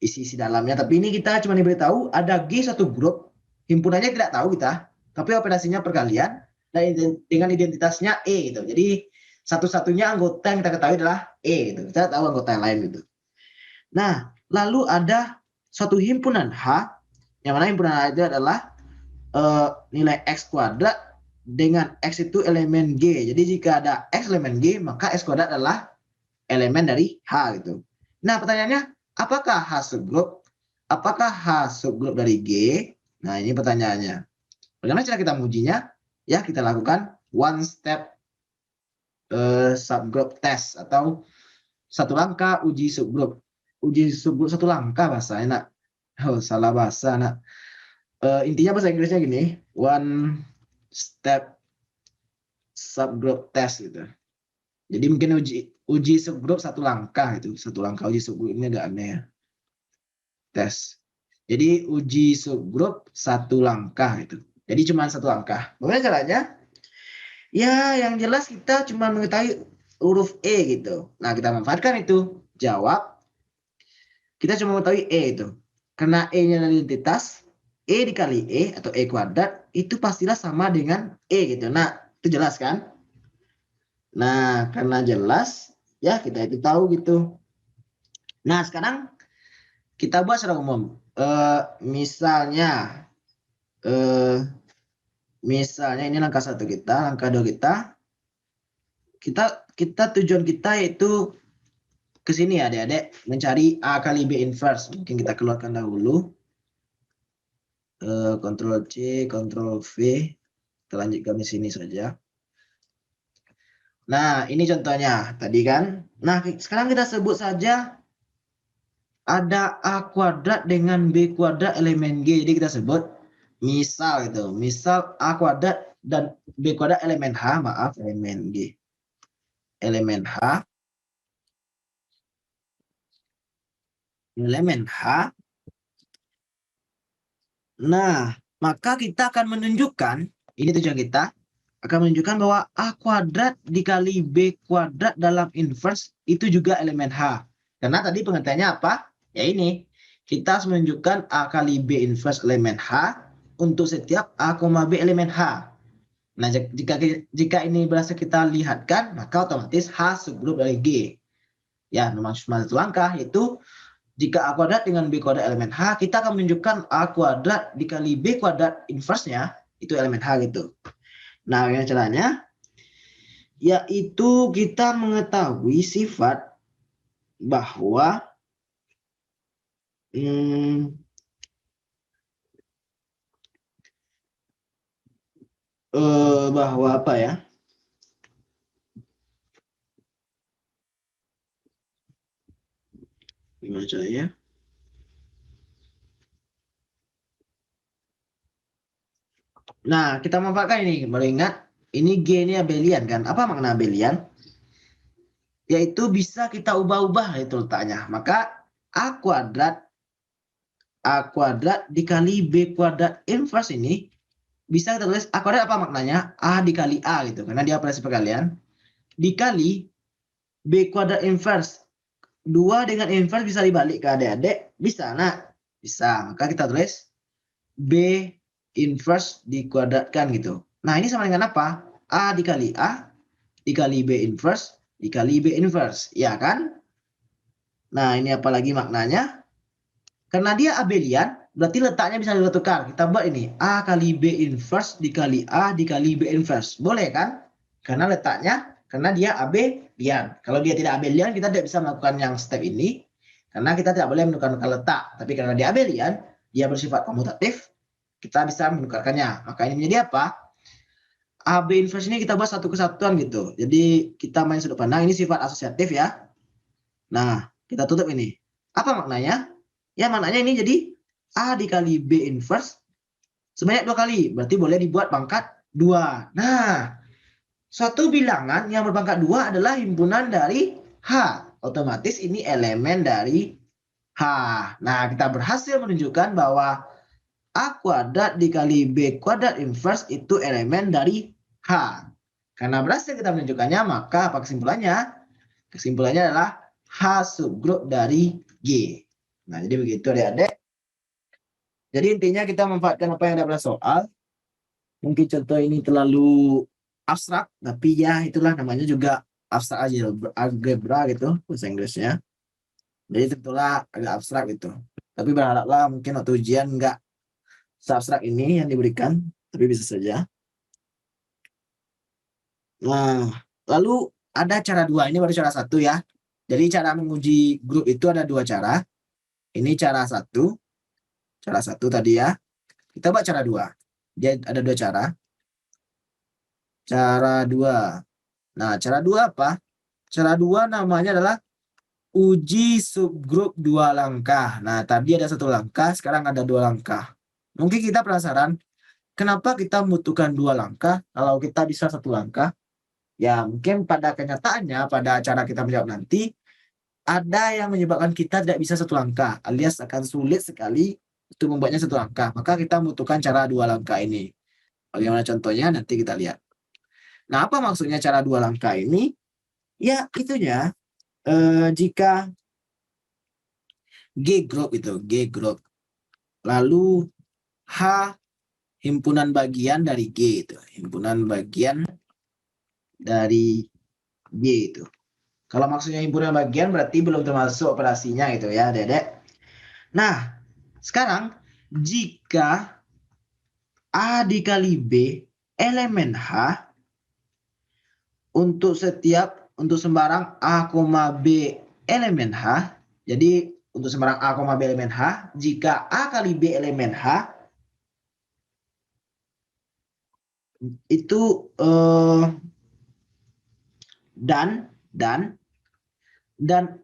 isi dalamnya. Tapi ini kita cuma diberitahu ada G satu grup, himpunannya tidak tahu kita, tapi operasinya perkalian dan dengan identitasnya E gitu. Jadi satu-satunya anggota yang kita ketahui adalah E gitu. Kita tahu anggota yang lain gitu. Nah, lalu ada suatu himpunan H, yang mana himpunan H itu adalah nilai X kuadrat dengan X itu elemen G. Jadi jika ada X elemen G, maka X kuadrat adalah elemen dari H gitu. Nah, pertanyaannya, Apakah H subgroup? Apakah H subgroup dari G? Nah, ini pertanyaannya. Bagaimana cara kita mengujinya? Ya, kita lakukan one step subgroup test atau satu langkah uji subgroup. Uji subgroup satu langkah bahasanya, nak. Oh, salah bahasa, nak. Intinya bahasa Inggrisnya gini, one step subgroup test gitu. Jadi mungkin uji subgroup satu langkah itu, satu langkah uji subgroup ini agak aneh ya. Tes. Jadi uji subgroup satu langkah itu. Jadi cuma satu langkah. Bagaimana caranya? Ya, yang jelas kita cuma mengetahui huruf E gitu. Nah, kita manfaatkan itu. Jawab. Kita cuma mengetahui E itu. Karena E-nya adalah identitas, E dikali E atau E kuadrat itu pastilah sama dengan E gitu. Nah, itu jelas kan? Nah, karena jelas, ya kita itu tahu gitu. Nah, sekarang kita buat secara umum. Misalnya, ini langkah satu kita, langkah dua kita tujuan kita yaitu ke sini ya adik-adik, mencari A kali B inverse. Mungkin kita keluarkan dahulu. Ctrl C, Ctrl V. Kita lanjutkan di sini saja. Nah, ini contohnya tadi kan. Nah, sekarang kita sebut saja ada A kuadrat dengan B kuadrat elemen G. Jadi kita sebut misal gitu. Misal A kuadrat dan B kuadrat elemen H, maaf, elemen G. Elemen H. Elemen H. Nah, maka kita akan menunjukkan, ini tujuan kita, akan menunjukkan bahwa A kuadrat dikali B kuadrat dalam inverse itu juga elemen H. Karena tadi pengertiannya apa? Ya ini, kita harus menunjukkan A kali B inverse elemen H untuk setiap A, B elemen H. Nah, jika ini berhasil kita lihatkan, maka otomatis H subgroup dari G. Ya, nomor satu langkah yaitu jika A kuadrat dengan B kuadrat elemen H, kita akan menunjukkan A kuadrat dikali B kuadrat inverse-nya itu elemen H gitu. Nah, bagaimana caranya? Yaitu kita mengetahui sifat bahwa bahwa apa ya? Gimana caranya? Nah, kita manfaatkan ini. Baru ingat, ini G ini abelian kan? Apa makna abelian? Yaitu bisa kita ubah-ubah itu letaknya. Maka A kuadrat dikali B kuadrat inverse ini bisa kita tulis A kuadrat apa maknanya? A dikali A gitu. Karena dia operasi perkalian. Dikali B kuadrat inverse. 2 dengan inverse bisa dibalik ke adik-adik? Bisa, nak. Bisa. Maka kita tulis B inverse dikuadratkan gitu. Nah, ini sama dengan apa? A dikali A dikali B inverse dikali B inverse. Ya kan? Nah, ini apalagi maknanya? Karena dia abelian, berarti letaknya bisa ditukar. Kita buat ini. A kali B inverse dikali A dikali B inverse. Boleh kan? Karena letaknya, karena dia abelian. Kalau dia tidak abelian, kita tidak bisa melakukan yang step ini. Karena kita tidak boleh menukar letak. Tapi karena dia abelian, dia bersifat komutatif, kita bisa menukarkannya. Maka ini menjadi apa? AB inverse ini kita buat satu kesatuan gitu. Jadi kita main sudut pandang, ini sifat asosiatif ya. Nah, kita tutup ini. Apa maknanya? Ya, maknanya ini jadi A dikali B inverse sebanyak 2 kali. Berarti boleh dibuat pangkat 2. Nah, suatu bilangan yang berpangkat 2 adalah himpunan dari H. Otomatis ini elemen dari H. Nah, kita berhasil menunjukkan bahwa A kuadrat dikali B kuadrat inverse itu elemen dari H. Karena berhasil kita menunjukkannya, maka apa kesimpulannya? Kesimpulannya adalah H subgroup dari G. Nah, jadi begitu adik-adik. Jadi intinya kita memanfaatkan apa yang ada pada soal. Mungkin contoh ini terlalu abstrak, tapi ya itulah namanya juga abstrak algebra gitu, bahasa Inggrisnya. Jadi tentulah agak abstrak gitu. Tapi berharaplah mungkin waktu ujian nggak seabstrak ini yang diberikan, tapi bisa saja. Nah, lalu ada cara dua, ini baru cara satu ya. Jadi cara menguji grup itu ada dua cara. Ini cara satu. Cara satu tadi ya. Kita buat cara dua. Dia ada dua cara. Cara dua. Nah, cara dua apa? Cara dua namanya adalah uji subgrup dua langkah. Nah, tadi ada satu langkah, sekarang ada dua langkah. Mungkin kita penasaran, kenapa kita membutuhkan dua langkah kalau kita bisa satu langkah? Ya, mungkin pada kenyataannya, pada cara kita menjawab nanti, ada yang menyebabkan kita tidak bisa satu langkah, alias akan sulit sekali untuk membuatnya satu langkah. Maka kita membutuhkan cara dua langkah ini. Bagaimana contohnya? Nanti kita lihat. Nah, apa maksudnya cara dua langkah ini? Ya, itunya jika G group itu, G group. Lalu H himpunan bagian dari G itu, himpunan bagian dari G itu. Kalau maksudnya himpunan bagian berarti belum termasuk operasinya gitu ya, Dedek. Nah, sekarang jika A dikali B elemen H untuk sembarang A, B elemen H. Jadi untuk sembarang A, B elemen H, jika A kali B elemen H itu dan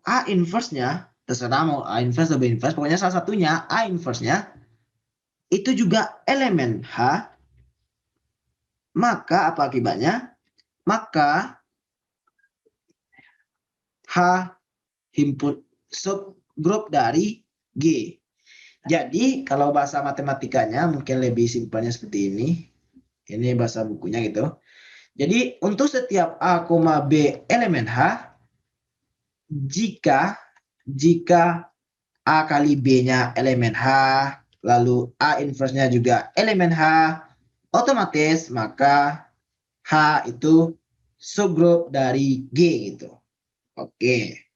A inverse-nya, terserah mau A inverse atau B inverse, pokoknya salah satunya A inverse-nya itu juga elemen H, maka apa akibatnya? Maka H himpun subgrup dari G. Jadi kalau bahasa matematikanya mungkin lebih simpelnya seperti ini. Ini bahasa bukunya gitu. Jadi untuk setiap A, B elemen H, jika A kali B-nya elemen H, lalu A inverse-nya juga elemen H, otomatis maka H itu subgrup dari G gitu. Oke.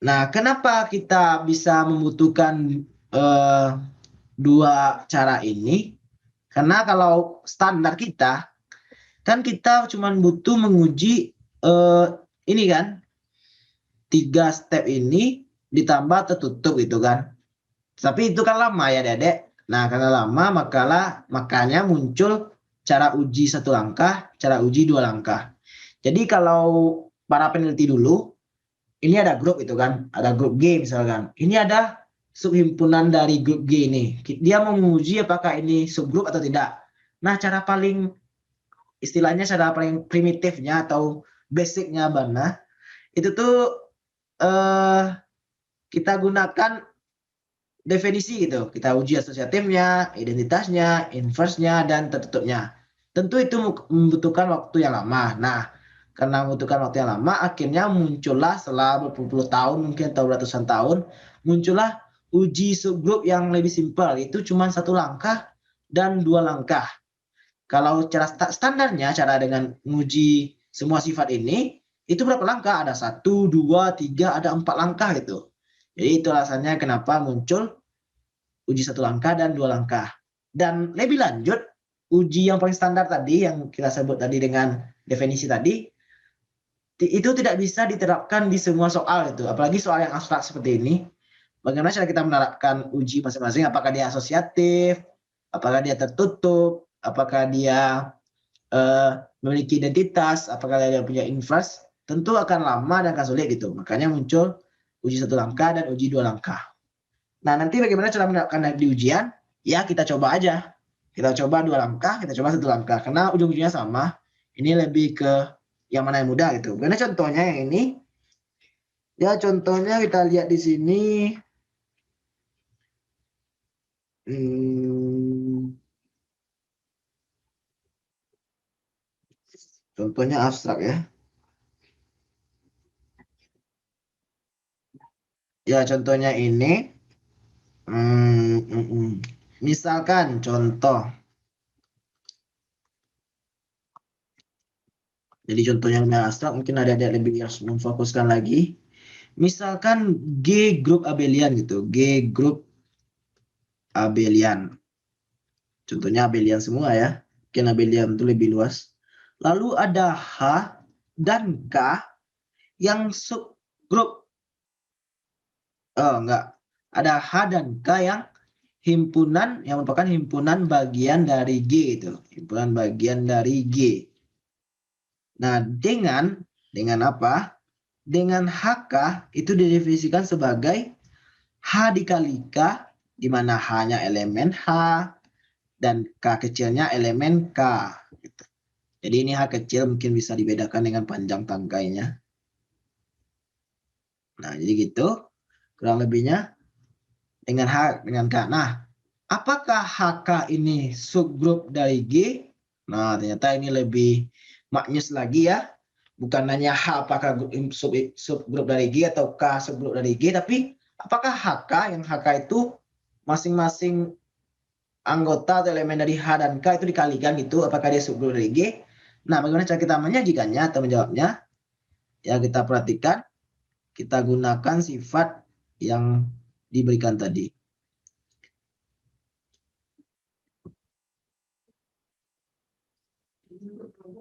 Nah, kenapa kita bisa membutuhkan dua cara ini? Karena kalau standar kita, kan kita cuma butuh menguji ini kan, 3 step ini ditambah tertutup gitu kan. Tapi itu kan lama ya, Dedek. Nah, karena lama makanya muncul cara uji satu langkah, cara uji dua langkah. Jadi kalau para peneliti dulu, ini ada grup itu kan, ada grup G misalkan. Ini ada subhimpunan dari grup G ini. Dia mau menguji apakah ini subgrup atau tidak. Nah, cara paling istilahnya cara paling primitifnya atau basicnya Bana, itu tuh kita gunakan definisi gitu. Kita uji asosiatifnya, identitasnya, inverse-nya, dan tertutupnya. Tentu itu membutuhkan waktu yang lama. Nah, karena membutuhkan waktu yang lama, akhirnya muncullah setelah berpuluh-puluh tahun, mungkin atau ratusan tahun, muncullah uji subgrup yang lebih simpel. Itu cuma satu langkah dan dua langkah. Kalau cara standarnya, cara dengan menguji semua sifat ini, itu berapa langkah? Ada 1, 2, 3, ada 4 langkah gitu. Jadi itu alasannya kenapa muncul uji satu langkah dan dua langkah. Dan lebih lanjut, uji yang paling standar tadi, yang kita sebut tadi dengan definisi tadi, itu tidak bisa diterapkan di semua soal itu. Apalagi soal yang abstrak seperti ini. Bagaimana cara kita menerapkan uji masing-masing? Apakah dia asosiatif? Apakah dia tertutup? Apakah dia memiliki identitas? Apakah dia punya inverse? Tentu akan lama dan akan sulit gitu. Makanya muncul uji satu langkah dan uji dua langkah. Nah, nanti bagaimana cara menerapkan di ujian? Ya, kita coba aja. Kita coba dua langkah, kita coba satu langkah. Karena ujung-ujungnya sama. Ini lebih ke yang mana yang mudah gitu. Karena contohnya yang ini, ya contohnya kita lihat di sini. Contohnya abstrak ya. Ya contohnya ini. Misalkan contoh. Jadi contohnya abstrak, mungkin ada lebih harus memfokuskan lagi. Misalkan G grup abelian gitu. G grup abelian. Contohnya abelian semua ya. Mungkin abelian itu lebih luas. Lalu ada H dan K yang subgrup Oh, enggak. Ada H dan K yang merupakan himpunan bagian dari G itu. Himpunan bagian dari G. Nah, dengan apa? Dengan HK itu didefinisikan sebagai H dikali K, di mana H-nya elemen H dan K kecilnya elemen K. Gitu. Jadi ini H kecil mungkin bisa dibedakan dengan panjang tangkainya. Nah, jadi gitu kurang lebihnya dengan H dengan K. Nah, apakah HK ini subgrup dari G? Nah, ternyata ini lebih maknyus lagi ya. Bukan hanya H apakah subgrup dari G atau K subgrup dari G, tapi apakah HK yang HK itu masing-masing anggota atau elemen dari H dan K itu dikalikan gitu, apakah dia subgrup dari G? Nah, bagaimana cara kita menyajikannya atau menjawabnya? Ya, kita perhatikan, kita gunakan sifat yang diberikan tadi.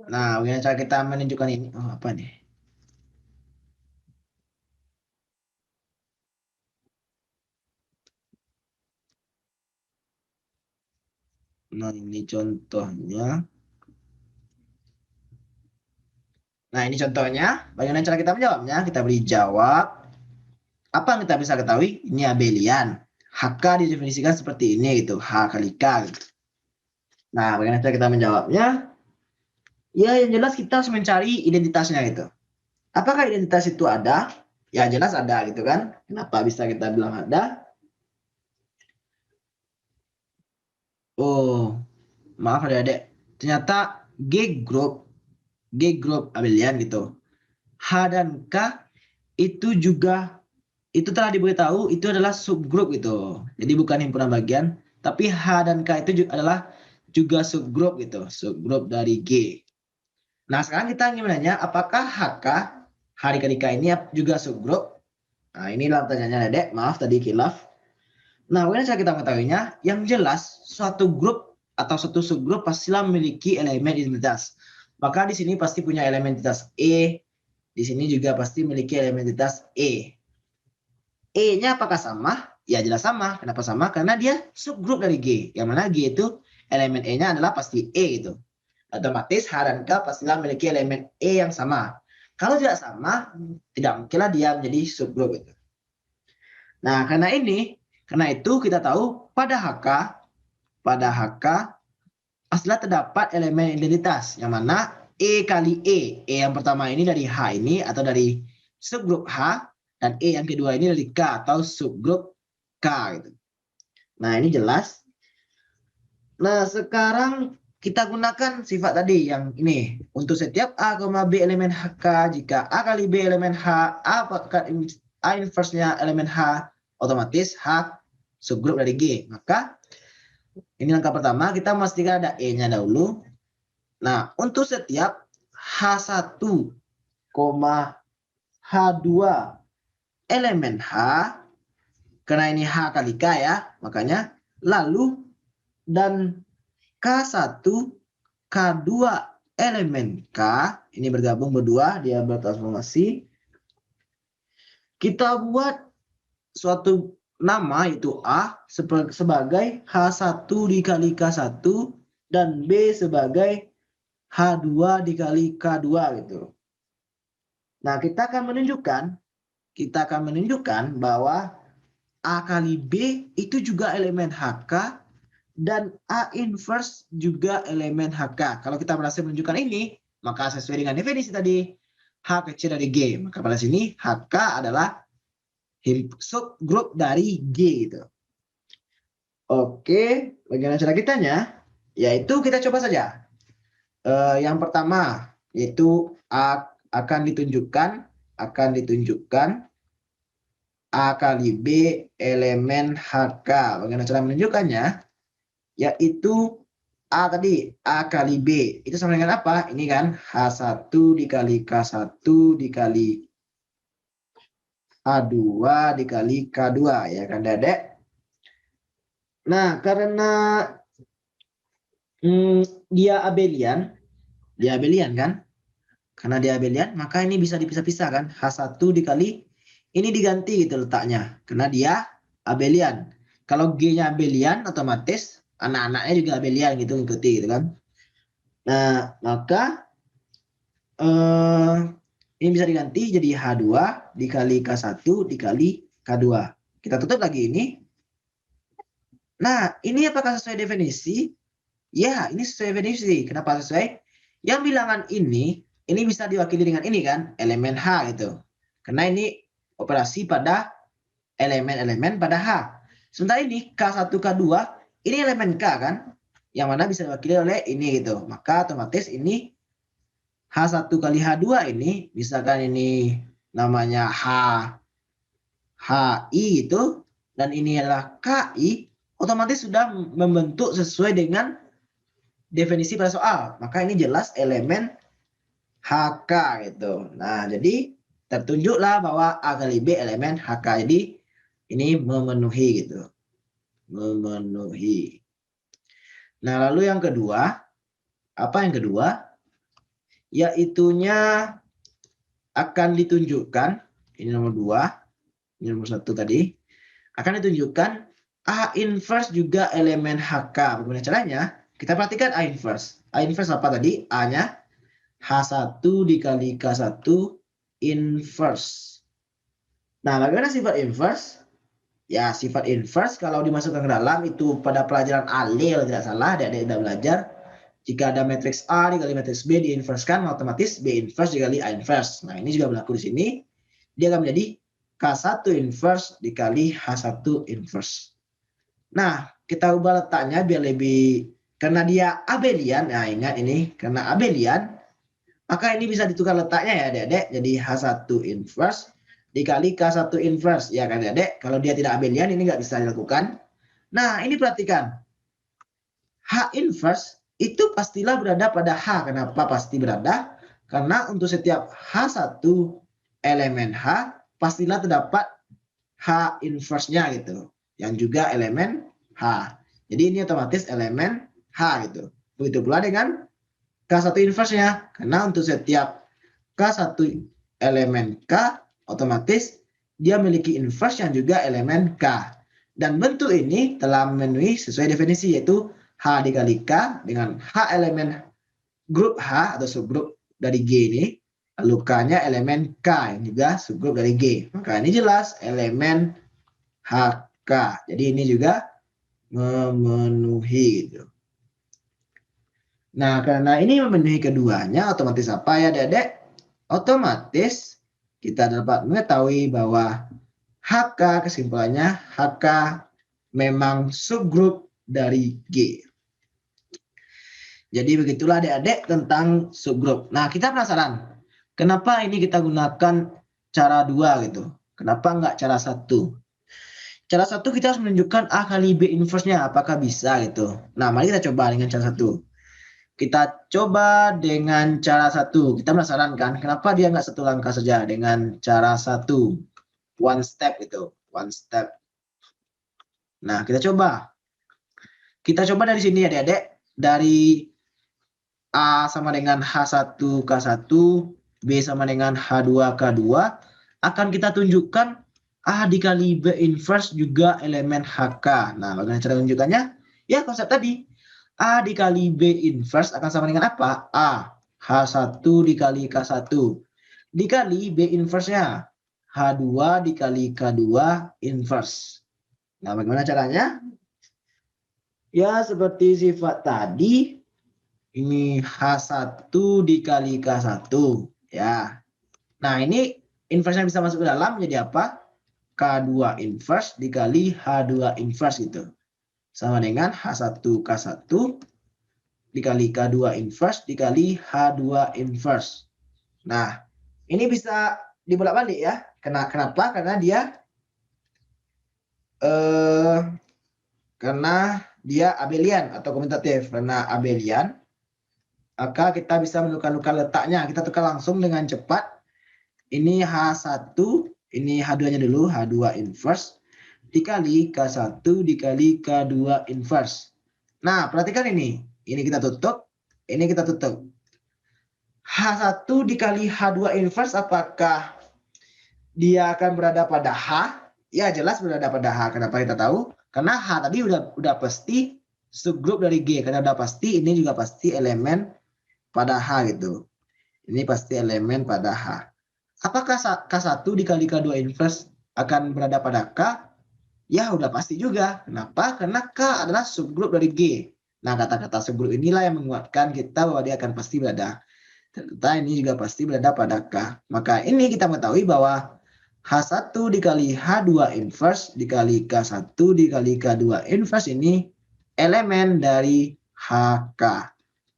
Nah, bagaimana cara kita menunjukkan ini? Oh, apa nih? Nah, ini contohnya. Nah, ini contohnya. Bagaimana cara kita menjawabnya? Kita beri jawab. Apa yang kita bisa ketahui? Ini abelian. HK didefinisikan seperti ini gitu. H kali K. Gitu. Nah, bagaimana cara kita menjawabnya? Ya, yang jelas kita harus mencari identitasnya gitu. Apakah identitas itu ada? Ya, jelas ada gitu kan. Kenapa bisa kita bilang ada? Oh, maaf adik-adik. Ternyata G group abelian gitu. H dan K itu juga itu telah diberitahu itu adalah subgrup gitu. Jadi bukan himpunan bagian, tapi H dan K itu adalah juga subgrup gitu, subgrup dari G. Nah, sekarang kita ingin menanya apakah HK, H dikali K ini juga subgrup? Nah, inilah pertanyaannya, Dedek. Maaf tadi kilaf. Nah, bagaimana cara kita mengetahuinya? Yang jelas, suatu grup atau suatu subgrup pastilah memiliki elemen identitas. Maka di sini pasti punya elemen identitas E, di sini juga pasti memiliki elemen identitas E. E-nya apakah sama? Ya jelas sama. Kenapa sama? Karena dia subgrup dari G. Yang mana G itu elemen E-nya adalah pasti E itu. Otomatis H dan K pastilah memiliki elemen E yang sama. Kalau tidak sama, tidak mungkinlah dia menjadi subgrup itu. Nah, karena itu kita tahu pada HK pastilah terdapat elemen identitas yang mana E kali E. E yang pertama ini dari H ini atau dari subgrup H dan E yang kedua ini dari K atau subgrup K gitu. Nah, ini jelas. Nah, sekarang kita gunakan sifat tadi yang ini. Untuk setiap A, B elemen HK, jika A kali B elemen H, A inverse-nya elemen H, otomatis H subgrup dari G. Maka ini langkah pertama, kita memastikan ada E-nya dahulu. Nah, untuk setiap H1, H2 elemen H, karena ini H kali K ya, makanya lalu dan K1, K2 elemen K, ini bergabung berdua, dia bertransformasi. Kita buat suatu nama yaitu A sebagai H1 dikali K1 dan B sebagai H2 dikali K2 gitu. Nah, kita akan menunjukkan bahwa A kali B itu juga elemen HK dan A inverse juga elemen HK. Kalau kita berhasil menunjukkan ini, maka sesuai dengan definisi tadi, H kecil dari G. Maka pada sini HK adalah subgrup dari G gitu. Oke, bagaimana cara kitanya? Yaitu kita coba saja. Yang pertama yaitu akan ditunjukkan A kali B elemen HK. Bagaimana cara menunjukkannya? Yaitu A tadi, A kali B. Itu sama dengan apa? Ini kan H1 dikali K1 dikali H2 dikali K2. Ya kan, Dedek? Nah, karena dia abelian kan? Karena dia abelian, maka ini bisa dipisah-pisah kan? H1 dikali ini diganti gitu letaknya, karena dia abelian. Kalau G-nya abelian, otomatis anak-anaknya juga abelian gitu, ikuti gitu kan. Nah, maka ini bisa diganti jadi H2 dikali K1 dikali K2. Kita tutup lagi ini. Nah, ini apakah sesuai definisi? Ya, ini sesuai definisi. Kenapa sesuai? Yang bilangan ini bisa diwakili dengan ini kan, elemen H gitu. Karena ini operasi pada elemen-elemen pada H. Sementara ini K1, K2, ini elemen K kan, yang mana bisa diwakili oleh ini gitu. Maka otomatis ini H1 kali H2 ini, misalkan ini namanya HI itu, dan ini adalah KI, otomatis sudah membentuk sesuai dengan definisi pada soal. Maka ini jelas elemen HK gitu. Nah, jadi tertunjuklah bahwa A kali B elemen HK. Jadi ini memenuhi gitu. Memenuhi. Nah, lalu yang kedua, apa yang kedua? Yaitunya akan ditunjukkan, ini nomor 2, ini nomor 1 tadi, akan ditunjukkan A inverse juga elemen HK. Bagaimana caranya? Kita perhatikan A inverse. A inverse apa tadi? A-nya H1 dikali K1 inverse. Nah, bagaimana sifat inverse? Ya, sifat inverse kalau dimasukkan ke dalam itu pada pelajaran ALE kalau tidak salah, adik-adik sudah belajar. Jika ada matriks A dikali matriks B diinverskan, otomatis B inverse dikali A inverse. Nah, ini juga berlaku di sini. Dia akan menjadi K1 inverse dikali H1 inverse. Nah, kita ubah letaknya biar lebih, karena dia abelian. Nah, ingat ini, karena abelian, maka ini bisa ditukar letaknya ya adik-adik. Jadi H1 inverse dikali K1 inverse. Ya kan adik-adik, kalau dia tidak abelian ini nggak bisa dilakukan. Nah, ini perhatikan. H inverse itu pastilah berada pada H. Kenapa pasti berada? Karena untuk setiap H1 elemen H, pastilah terdapat H inverse-nya gitu. Yang juga elemen H. Jadi ini otomatis elemen H gitu. Begitu pula dengan K1 inverse-nya. Karena untuk setiap K1 elemen K, otomatis dia memiliki inverse yang juga elemen K. Dan bentuk ini telah memenuhi sesuai definisi, yaitu H dikali K dengan H elemen grup H atau subgrup dari G ini, lalu K-nya elemen K yang juga subgrup dari G. Maka ini jelas elemen HK. Jadi ini juga memenuhi gitu. Nah, karena ini memenuhi keduanya, otomatis apa ya, Dedek? Otomatis kita dapat mengetahui bahwa HK, kesimpulannya HK memang subgrup dari G. Jadi begitulah adik-adik tentang subgrup. Nah, kita penasaran, kenapa ini kita gunakan cara 2 gitu? Kenapa enggak cara 1? Cara 1 kita harus menunjukkan A kali B inverse-nya, apakah bisa gitu. Nah, mari kita coba dengan cara 1. Kita coba dengan cara 1. Kita penasaran kan, kenapa dia nggak satu langkah saja dengan cara 1? One step gitu, one step. Nah, kita coba. Kita coba dari sini adik-adik. Dari A sama dengan H1 K1, B sama dengan H2 K2, akan kita tunjukkan A dikali B inverse juga elemen HK. Nah, bagaimana cara menunjukkannya? Ya, konsep tadi. A dikali B inverse akan sama dengan apa? A, H1 dikali K1. Dikali B inverse-nya. H2 dikali K2 inverse. Nah, bagaimana caranya? Ya, seperti sifat tadi. Ini H1 dikali K1. Ya. Nah, ini inverse-nya bisa masuk ke dalam jadi apa? K2 inverse dikali H2 inverse gitu. Sama dengan H1 K1 dikali K2 inverse dikali H2 inverse. Nah, ini bisa dibolak-balik ya. Kenapa? Karena dia abelian atau komutatif. Karena abelian, maka kita bisa menukar-nukar letaknya. Kita tukar langsung dengan cepat. Ini H1, ini H2-nya dulu, H2 inverse, dikali K1 dikali K2 inverse. Nah, perhatikan ini. Ini kita tutup, ini kita tutup. H1 dikali H2 inverse apakah dia akan berada pada H, ya jelas berada pada H. Kenapa kita tahu? Karena H tadi udah pasti subgrup dari G, karena udah pasti ini juga pasti elemen pada H gitu. Ini pasti elemen pada H. Apakah K1 dikali K2 inverse akan berada pada K? Ya udah pasti juga. Kenapa? Karena K adalah subgrup dari G. Nah, kata-kata subgrup inilah yang menguatkan kita bahwa dia akan pasti berada. Ternyata ini juga pasti berada pada K. Maka ini kita mengetahui bahwa H1 dikali H2 inverse dikali K1 dikali K2 inverse ini elemen dari HK.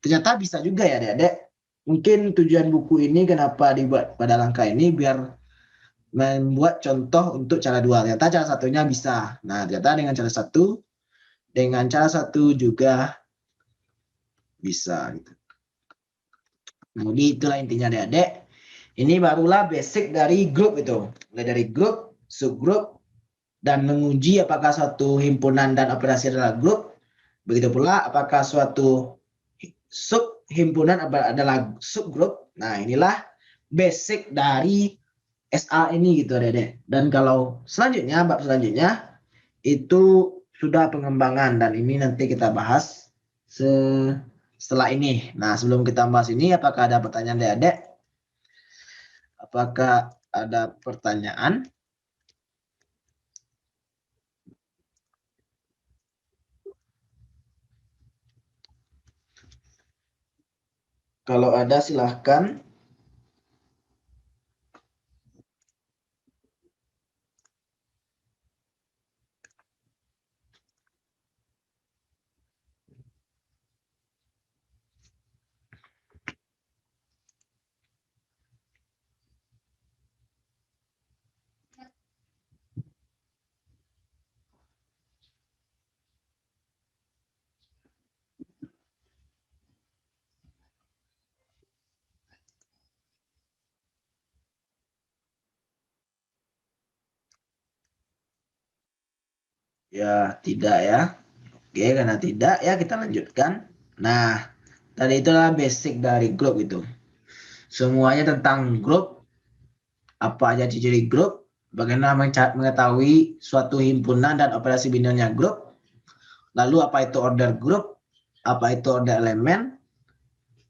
Ternyata bisa juga ya adik-adik. Mungkin tujuan buku ini kenapa dibuat pada langkah ini biar membuat contoh untuk cara dua. Ternyata cara satunya bisa. Nah, ternyata dengan cara satu juga bisa. Gitu. Nah, jadi itulah intinya adik-adik. Ini barulah basic dari grup itu. Mulai dari grup, subgrup, dan menguji apakah suatu himpunan dan operasi adalah grup. Begitu pula apakah suatu subhimpunan adalah subgrup. Nah, inilah basic dari SA ini gitu adik-adik. Dan kalau selanjutnya, bab selanjutnya itu sudah pengembangan dan ini nanti kita bahas setelah ini. Nah, sebelum kita bahas ini, apakah ada pertanyaan adik-adik? Apakah ada pertanyaan? Kalau ada silahkan. Ya, tidak ya. Oke, karena tidak ya kita lanjutkan. Nah, tadi itulah basic dari grup itu. Semuanya tentang grup, apa aja ciri grup, bagaimana mengetahui suatu himpunan dan operasi binomialnya grup, lalu apa itu order grup, apa itu order elemen,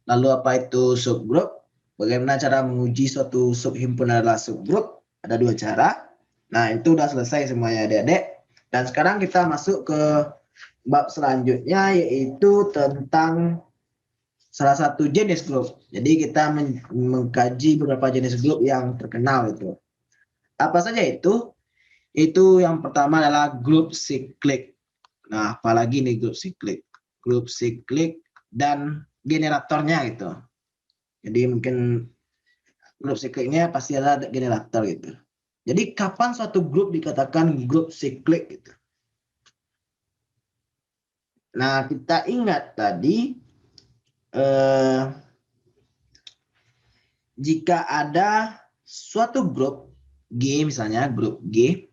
lalu apa itu subgrup, bagaimana cara menguji suatu subhimpunan adalah subgrup, ada dua cara. Nah, itu udah selesai semuanya adik-adik. Dan sekarang kita masuk ke bab selanjutnya yaitu tentang salah satu jenis grup. Jadi kita mengkaji beberapa jenis grup yang terkenal itu. Apa saja itu? Itu yang pertama adalah grup siklik. Nah, apalagi nih grup siklik? Grup siklik dan generatornya gitu. Jadi mungkin grup sikliknya pasti ada generator gitu. Jadi kapan suatu grup dikatakan grup siklik gitu? Nah, kita ingat tadi jika ada suatu grup G misalnya grup G,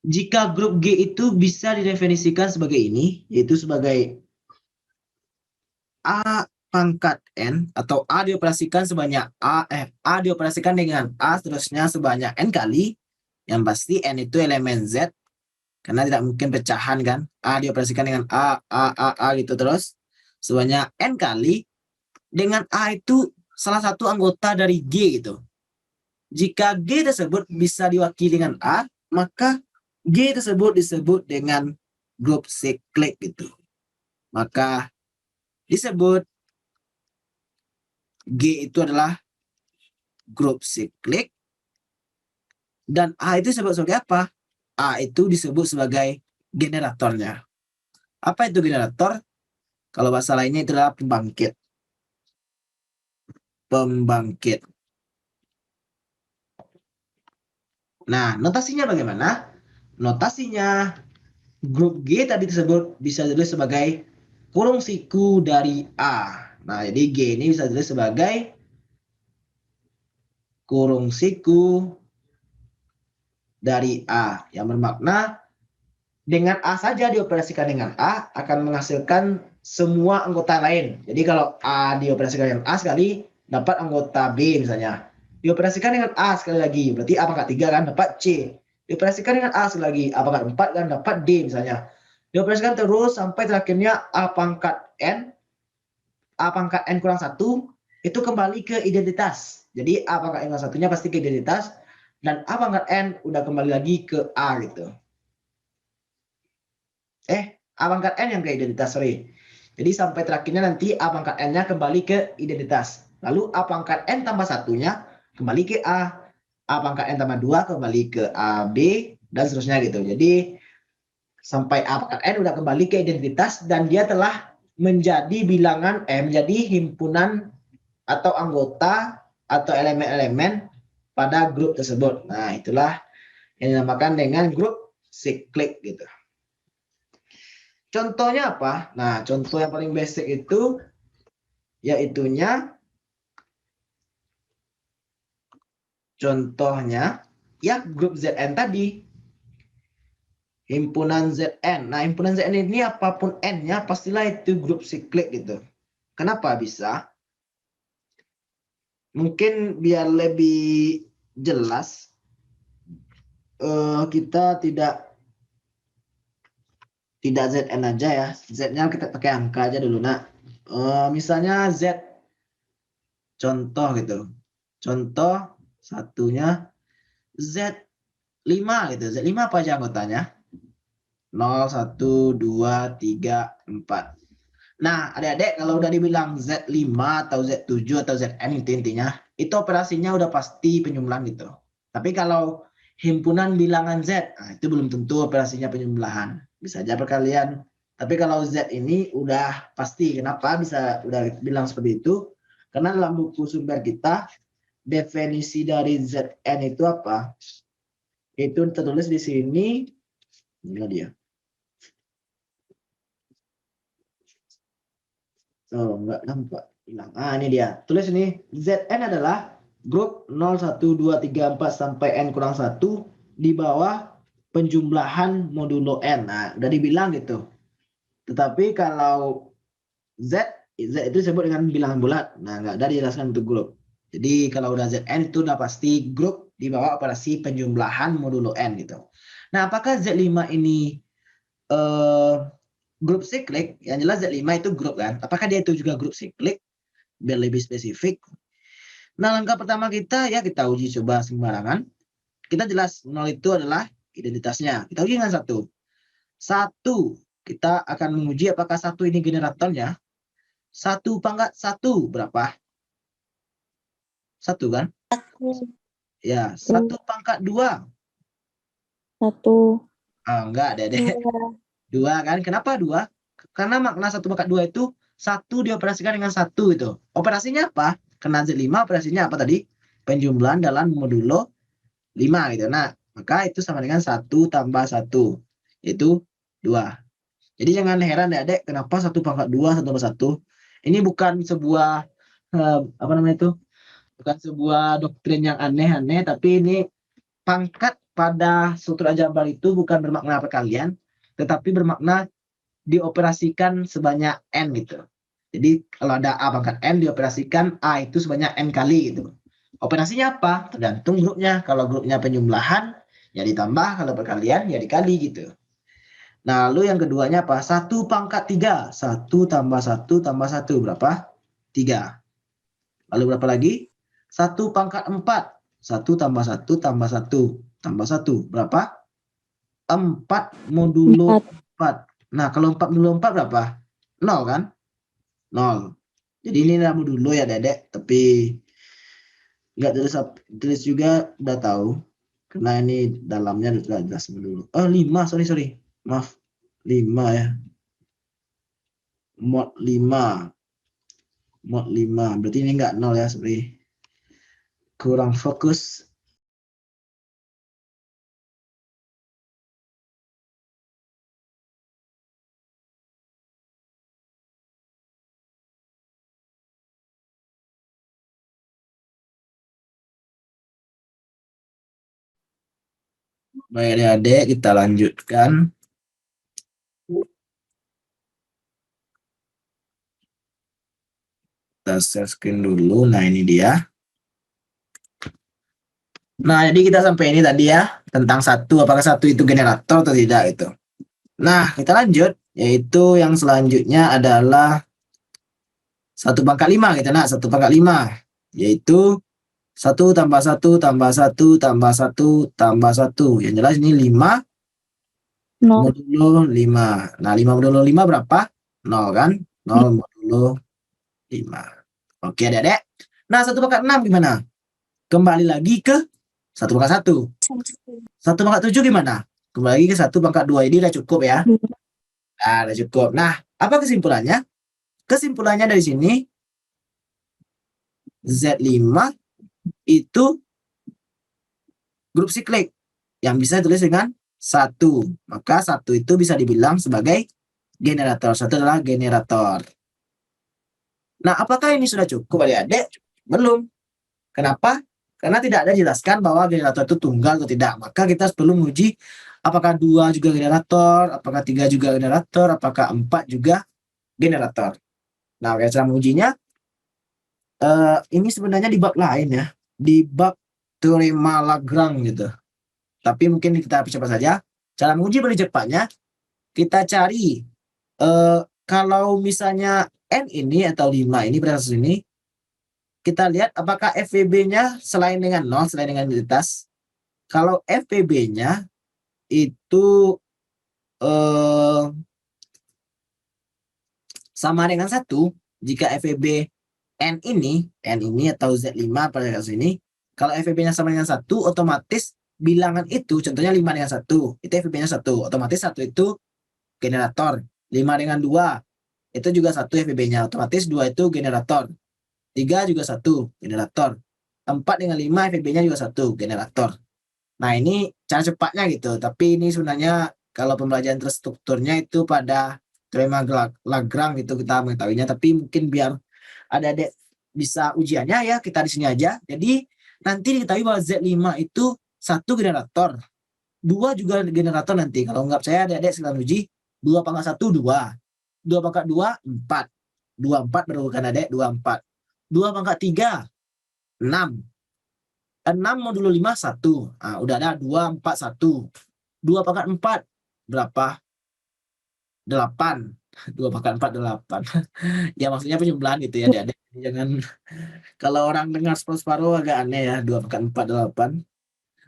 jika grup G itu bisa didefinisikan sebagai ini, yaitu sebagai A pangkat N atau A dioperasikan sebanyak A dioperasikan dengan A seterusnya sebanyak N kali, yang pasti N itu elemen Z, karena tidak mungkin pecahan kan, A dioperasikan dengan A gitu terus, sebanyak N kali, dengan A itu salah satu anggota dari G gitu. Jika G tersebut bisa diwakili dengan A, maka G tersebut disebut dengan grup siklik gitu. Maka disebut G itu adalah grup siklik dan A itu disebut sebagai apa? A itu disebut sebagai generatornya. Apa itu generator? Kalau bahasa lainnya itu adalah pembangkit. Pembangkit. Nah, notasinya bagaimana? Notasinya grup G tadi tersebut bisa ditulis sebagai kurung siku dari A. Nah, jadi G ini bisa ditulis sebagai kurung siku dari A. Yang bermakna dengan A saja dioperasikan dengan A akan menghasilkan semua anggota lain. Jadi kalau A dioperasikan dengan A sekali, dapat anggota B misalnya. Dioperasikan dengan A sekali lagi, berarti A pangkat 3 kan, dapat C. Dioperasikan dengan A sekali lagi, A pangkat 4 kan, dapat D misalnya. Dioperasikan terus sampai terakhirnya A pangkat N kurang 1, itu kembali ke identitas. Jadi A pangkat N kurang 1-nya pasti ke identitas, dan A pangkat N udah kembali lagi ke A gitu. A pangkat N yang ke identitas, sorry. Jadi sampai terakhirnya nanti A pangkat N-nya kembali ke identitas. Lalu A pangkat N tambah 1-nya kembali ke A. A pangkat N tambah 2 kembali ke A, B, dan seterusnya gitu. Jadi sampai A pangkat N udah kembali ke identitas dan dia telah menjadi bilangan, menjadi himpunan atau anggota atau elemen-elemen pada grup tersebut. Nah, itulah yang dinamakan dengan grup siklik gitu. Contohnya apa? Nah, contoh yang paling basic itu yaitunya contohnya ya grup ZN tadi. Himpunan ZN. Nah, himpunan ZN ini apapun N-nya pastilah itu grup siklik gitu. Kenapa bisa? Mungkin biar lebih jelas kita tidak ZN aja ya. Z-nya kita pakai angka aja dulu. Nah, misalnya Z contoh gitu. Contoh satunya Z5 gitu. Z5 apa aja anggotanya? 0, 1, 2, 3, 4. Nah, adik-adik kalau udah dibilang Z5 atau Z7 atau ZN itu intinya, itu operasinya udah pasti penjumlahan gitu. Tapi kalau himpunan bilangan Z, nah, itu belum tentu operasinya penjumlahan. Bisa aja perkalian. Tapi kalau Z ini udah pasti. Kenapa bisa udah bilang seperti itu? Karena dalam buku sumber kita, definisi dari ZN itu apa? Itu tertulis di sini. Ini dia. Oh, enggak nampak. Hilang. Ini dia. Tulis ini. ZN adalah grup 0, 1, 2, 3, 4 sampai N kurang 1 di bawah penjumlahan modulo N. Nah, udah dibilang gitu. Tetapi kalau Z itu disebut dengan bilangan bulat. Nah, nggak ada dijelaskan untuk grup. Jadi kalau udah ZN itu udah pasti grup di bawah operasi penjumlahan modulo N gitu. Nah, apakah Z5 ini eh, grup siklik? Yang jelas Z5 itu grup kan. Apakah dia itu juga grup siklik? Biar lebih spesifik. Nah, langkah pertama kita ya kita uji coba sembarangan. Kita jelas 0 itu adalah identitasnya. Kita uji dengan 1. 1, kita akan menguji apakah 1 ini generatornya. 1 pangkat 1 berapa? 1 kan? Ya, 1 pangkat 2. 1. Enggak, Dede. 2 kan? Kenapa 2? Karena makna 1 pangkat 2 itu 1 dioperasikan dengan 1 itu. Operasinya apa? Karena Z5 operasinya apa tadi? Penjumlahan dalam modulo 5 gitu. Nah, maka itu sama dengan 1 tambah 1. Itu 2. Jadi jangan heran ya, Dek, kenapa 1 pangkat 2, 1 tambah 1. Ini bukan sebuah, apa namanya itu, bukan sebuah doktrin yang aneh-aneh, tapi ini pangkat pada struktur aljabar itu bukan bermakna perkalian, tetapi bermakna dioperasikan sebanyak N gitu. Jadi kalau ada A pangkat N dioperasikan A itu sebanyak N kali gitu. Operasinya apa? Tergantung grupnya. Kalau grupnya penjumlahan, ya ditambah. Kalau perkalian, ya dikali gitu. Nah, lalu yang keduanya apa? 1 pangkat 3. 1 tambah 1 tambah 1. Berapa? 3. Lalu berapa lagi? 1 pangkat 4. 1 tambah 1 tambah 1 tambah 1. Berapa? 4 modulo 4. Nah, kalau 4 modulo 4 berapa? 0 kan? 0. Jadi ini nama dulu ya, Dedek. Tapi nggak tulis juga udah tahu. Karena ini dalamnya udah jelas dulu. 5, sorry. Maaf. 5 ya. Mod 5. Mod 5. Berarti ini nggak 0 ya, sorry. Kurang fokus. Baik adik-adik, kita lanjutkan. Kita share screen dulu. Nah, ini dia. Nah, jadi kita sampai ini tadi ya, tentang satu, apakah satu itu generator atau tidak itu. Nah, kita lanjut, yaitu yang selanjutnya adalah 1/5 gitu, nah 1/5, yaitu 1 tambah 1 tambah 1 tambah 1 tambah 1. Yang jelas ini 5 0. modulo 5. Nah, 5 modulo 5 berapa? 0 kan? 0 modulo 5. Oke, adik-adik. Nah, 1/6 gimana? Kembali lagi ke 1/1. 1/7 gimana? Kembali lagi ke 1/2. Ini udah cukup ya. Nah, udah cukup. Nah, apa kesimpulannya? Kesimpulannya dari sini, Z5 itu grup siklik yang bisa ditulis dengan 1. Maka 1 itu bisa dibilang sebagai generator. 1 adalah generator. Nah, apakah ini sudah cukup adik-adik? Belum. Kenapa? Karena tidak ada jelaskan bahwa generator itu tunggal atau tidak. Maka kita perlu menguji apakah 2 juga generator, apakah 3 juga generator, apakah 4 juga generator. Nah, cara mengujinya, ini sebenarnya di bab lain ya. Di bab teorema Lagrange gitu. Tapi mungkin kita percepat saja. Cara menguji paling cepatnya, kita cari kalau misalnya N ini atau 5 ini pada kasus ini, kita lihat apakah FVB-nya selain dengan 0, selain dengan identitas. Kalau FVB-nya itu sama dengan 1, jika FVB N ini atau Z5 pada kasus ini, kalau FVB-nya sama dengan 1, otomatis bilangan itu, contohnya 5 dengan 1, itu FVB-nya 1, otomatis 1 itu generator. 5 dengan 2, itu juga 1 FVB-nya, otomatis 2 itu generator. 3 juga 1 generator. 4 dengan 5 FVB-nya juga 1 generator. Nah, ini cara cepatnya gitu, tapi ini sebenarnya kalau pembelajaran terstrukturnya itu pada teorema Lagrange gitu kita mengetahuinya, tapi mungkin biar adik-adik bisa ujiannya ya, kita di sini aja. Jadi nanti diketahui bahwa Z5 itu 1 generator, 2 juga generator nanti. Kalau nggak percaya adik-adik silahkan uji. 2/1 2, 2/2 4, 24 baru kan adik, 24. 2/3 6, 6 modulo 5 1. Nah, udah ada 2 4 1. 2/4 berapa? 8. 2/4 8. Ya maksudnya penjumlahan gitu ya adik-adik. Jangan kalau orang dengar separuh-separuh agak aneh ya, 2/4 8.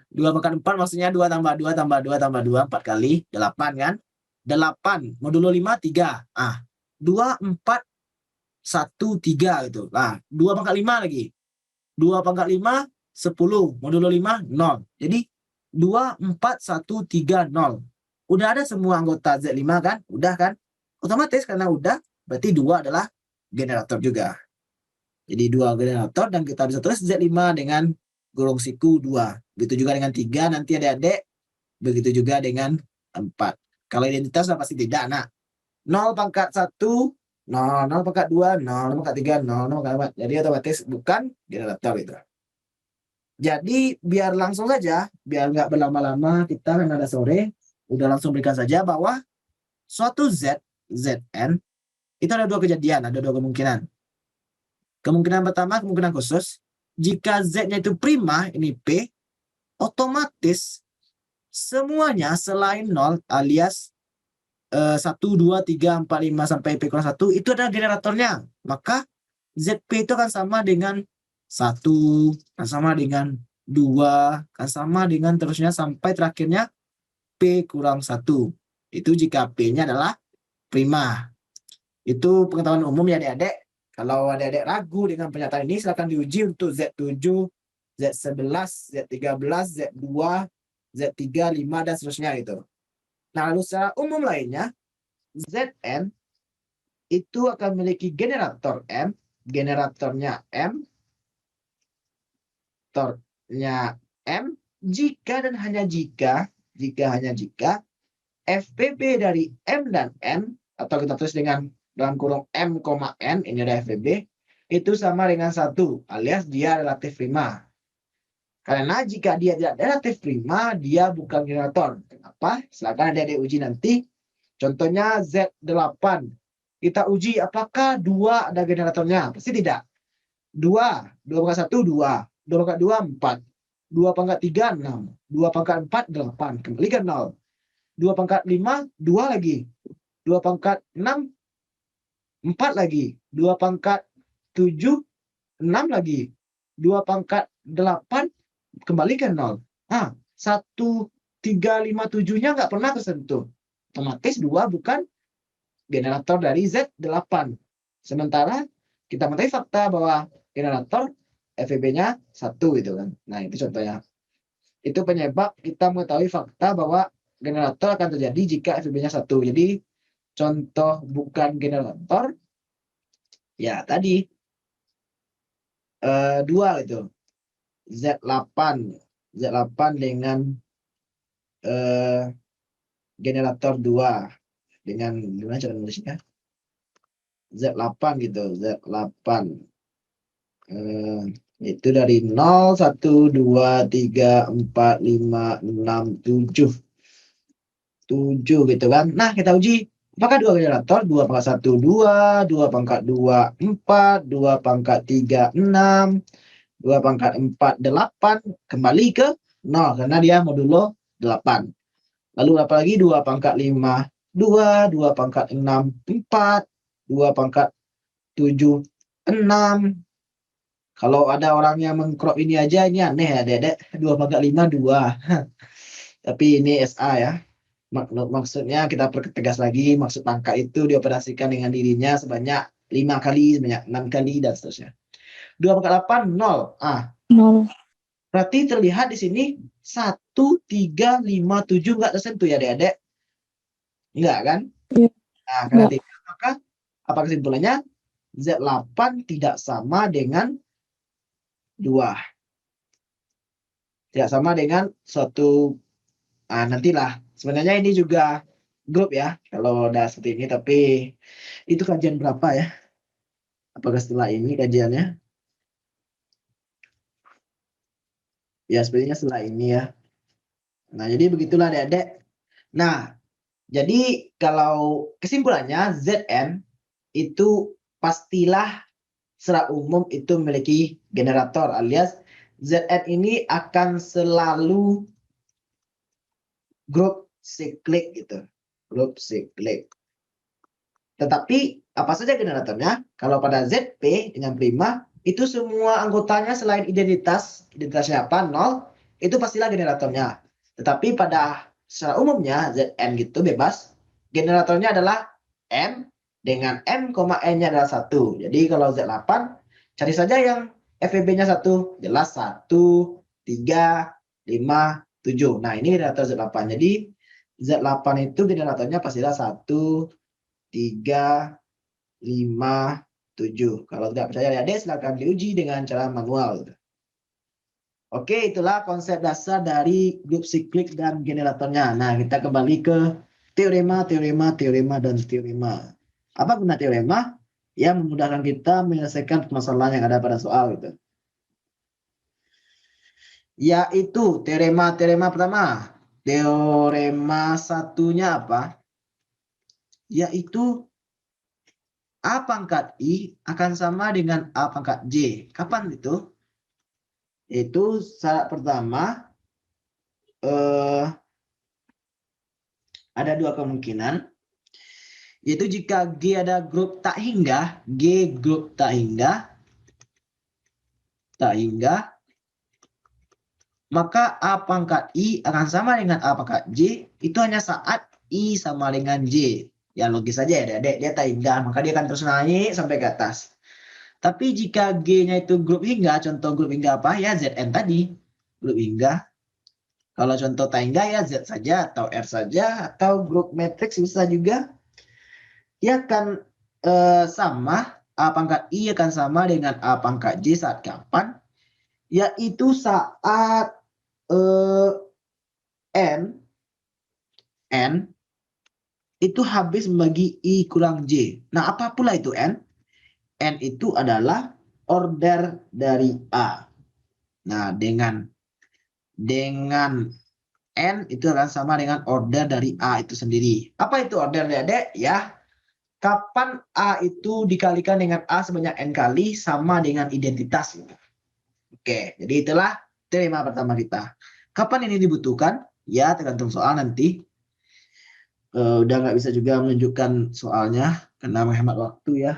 2/4 maksudnya 2 tambah 2 tambah 2 tambah 2 4 kali 8 kan? 8 modulo 5 3. Ah, 2 4 1 3 gitu. Nah, 2/5 lagi. 2/5 10 modulo 5 0. Jadi 2 4 1 3 0. Udah ada semua anggota Z5 kan? Udah kan? Otomatis karena udah berarti 2 adalah generator juga. Jadi 2 generator dan kita bisa tulis Z5 dengan gulung siku 2. Begitu juga dengan 3 nanti adik-adik. Begitu juga dengan 4. Kalau identitas sudah pasti tidak. Nah, 0/1 0, 0/2 0, 0/3 0, 0/4. Jadi otomatis bukan generator itu. Jadi biar langsung saja, biar nggak berlama-lama kita kan ada sore, udah langsung berikan saja bahwa suatu Z, Zn, itu ada 2 kejadian, ada 2 kemungkinan. Kemungkinan pertama, kemungkinan khusus, jika Z-nya itu prima, ini P, otomatis semuanya selain 0 alias 1, 2, 3, 4, 5 sampai P kurang 1 itu adalah generatornya. Maka ZP itu akan sama dengan 1, akan sama dengan 2, akan sama dengan terusnya sampai terakhirnya P kurang 1. Itu jika P-nya adalah prima. Itu pengetahuan umum ya adik-adik. Kalau adik-adik ragu dengan pernyataan ini, silakan diuji untuk Z7, Z11, Z13, Z2, Z3, 5, dan seterusnya itu. Nah, lalu secara umum lainnya, Zn itu akan memiliki generator M, generatornya M, generatornya M, jika dan hanya jika FPB dari M dan N, atau kita tulis dengan dalam kurung M, N, ini ada FPB, itu sama dengan 1, alias dia relatif prima. Karena jika dia tidak relatif prima, dia bukan generator. Kenapa? Silakan adik-adik uji nanti. Contohnya Z8. Kita uji apakah 2 ada generatornya. Pasti tidak. 2. 2/1 2. 2/2 4. 2 pangkat 3, 6. 2 pangkat 4, 8. Kembalikan 0. 2 pangkat 5, 2 lagi. 2 pangkat 6, 4 lagi. 2 pangkat 7, 6 lagi. 2 pangkat 8, kembalikan 0. 1, 3, 5, 7-nya nggak pernah tersentuh. Otomatis 2 bukan generator dari Z8. Sementara kita mengetahui fakta bahwa generator FEB-nya 1 gitu kan. Nah, itu contohnya. Itu penyebab kita mengetahui fakta bahwa generator akan terjadi jika FEB-nya 1. Jadi contoh bukan generator ya tadi 2 itu. Z8 dengan generator 2 dengan gimana cara nulisnya? Z8 gitu, Z8. Itu dari 0, 1, 2, 3, 4, 5, 6, 7. 7 gitu kan. Nah, kita uji. Apakah 2 generator? 2 pangkat 1, 2. 2 pangkat 2, 4. 2 pangkat 3, 6. 2 pangkat 4, 8. Kembali ke 0. Karena dia modulo 8. Lalu apa lagi? 2 pangkat 5, 2. 2 pangkat 6, 4. 2 pangkat 7, 6. Kalau ada orang yang mengcrop ini aja, ini aneh ya, Dedek. 2 pangkat 5, 2. Tapi ini SA ya. Maksudnya kita pertegas lagi, maksud angka itu dioperasikan dengan dirinya sebanyak 5 kali, sebanyak 6 kali, dan seterusnya. 2 pangkat 8, 0. 0. Berarti terlihat di sini 1, 3, 5, 7 nggak tersentuh ya, Dedek? Enggak kan? Iya. Nah, karena Nggak. tidak, maka apa kesimpulannya? Z8 tidak sama dengan 2. Tidak sama dengan suatu, nantilah. Sebenarnya ini juga grup ya, kalau udah seperti ini, tapi itu kajian berapa ya? Apakah setelah ini kajiannya? Ya, sebenarnya setelah ini ya. Nah, jadi begitulah Dedek. Nah, jadi kalau kesimpulannya ZN itu pastilah secara umum itu memiliki generator, alias ZN ini akan selalu grup siklik gitu. Grup siklik. Tetapi apa saja generatornya? Kalau pada ZP dengan prima, itu semua anggotanya selain identitasnya apa? 0, itu pastilah generatornya. Tetapi pada secara umumnya ZN gitu bebas, generatornya adalah M dengan M, N-nya adalah 1. Jadi kalau Z8, cari saja yang FEB-nya 1. Jelas 1, 3, 5, 7. Nah, ini generator Z8. Jadi Z8 itu generatornya pastilah 1, 3, 5, 7. Kalau tidak percaya ya silakan diuji dengan cara manual. Oke, itulah konsep dasar dari grup siklik dan generatornya. Nah, kita kembali ke teorema, dan teorema. Apa guna teorema? Yang memudahkan kita menyelesaikan permasalahan yang ada pada soal itu. Yaitu teorema pertama. Teorema satunya apa? Yaitu A pangkat I akan sama dengan A pangkat J. Kapan itu? Itu syarat pertama, ada 2 kemungkinan. Yaitu jika G ada grup tak hingga, G grup tak hingga, maka A pangkat I akan sama dengan A pangkat J, itu hanya saat I sama dengan J. Ya logis saja ya, Dedek. Dia tak hingga, maka dia akan terus naik sampai ke atas. Tapi jika G-nya itu grup hingga, contoh grup hingga apa? Ya ZN tadi, grup hingga. Kalau contoh tak hingga ya Z saja, atau R saja, atau grup matriks bisa juga. Dia akan sama, A pangkat I akan sama dengan A pangkat J saat kapan? Yaitu saat N itu habis membagi I kurang J. Nah, apa pula itu N? N itu adalah order dari A. Nah, dengan N itu akan sama dengan order dari A itu sendiri. Apa itu order, Dedek? Ya, kapan A itu dikalikan dengan A sebanyak N kali sama dengan identitas. Oke, jadi itulah teorema pertama kita. Kapan ini dibutuhkan? Ya, tergantung soal nanti. Udah nggak bisa juga menunjukkan soalnya karena menghemat waktu ya.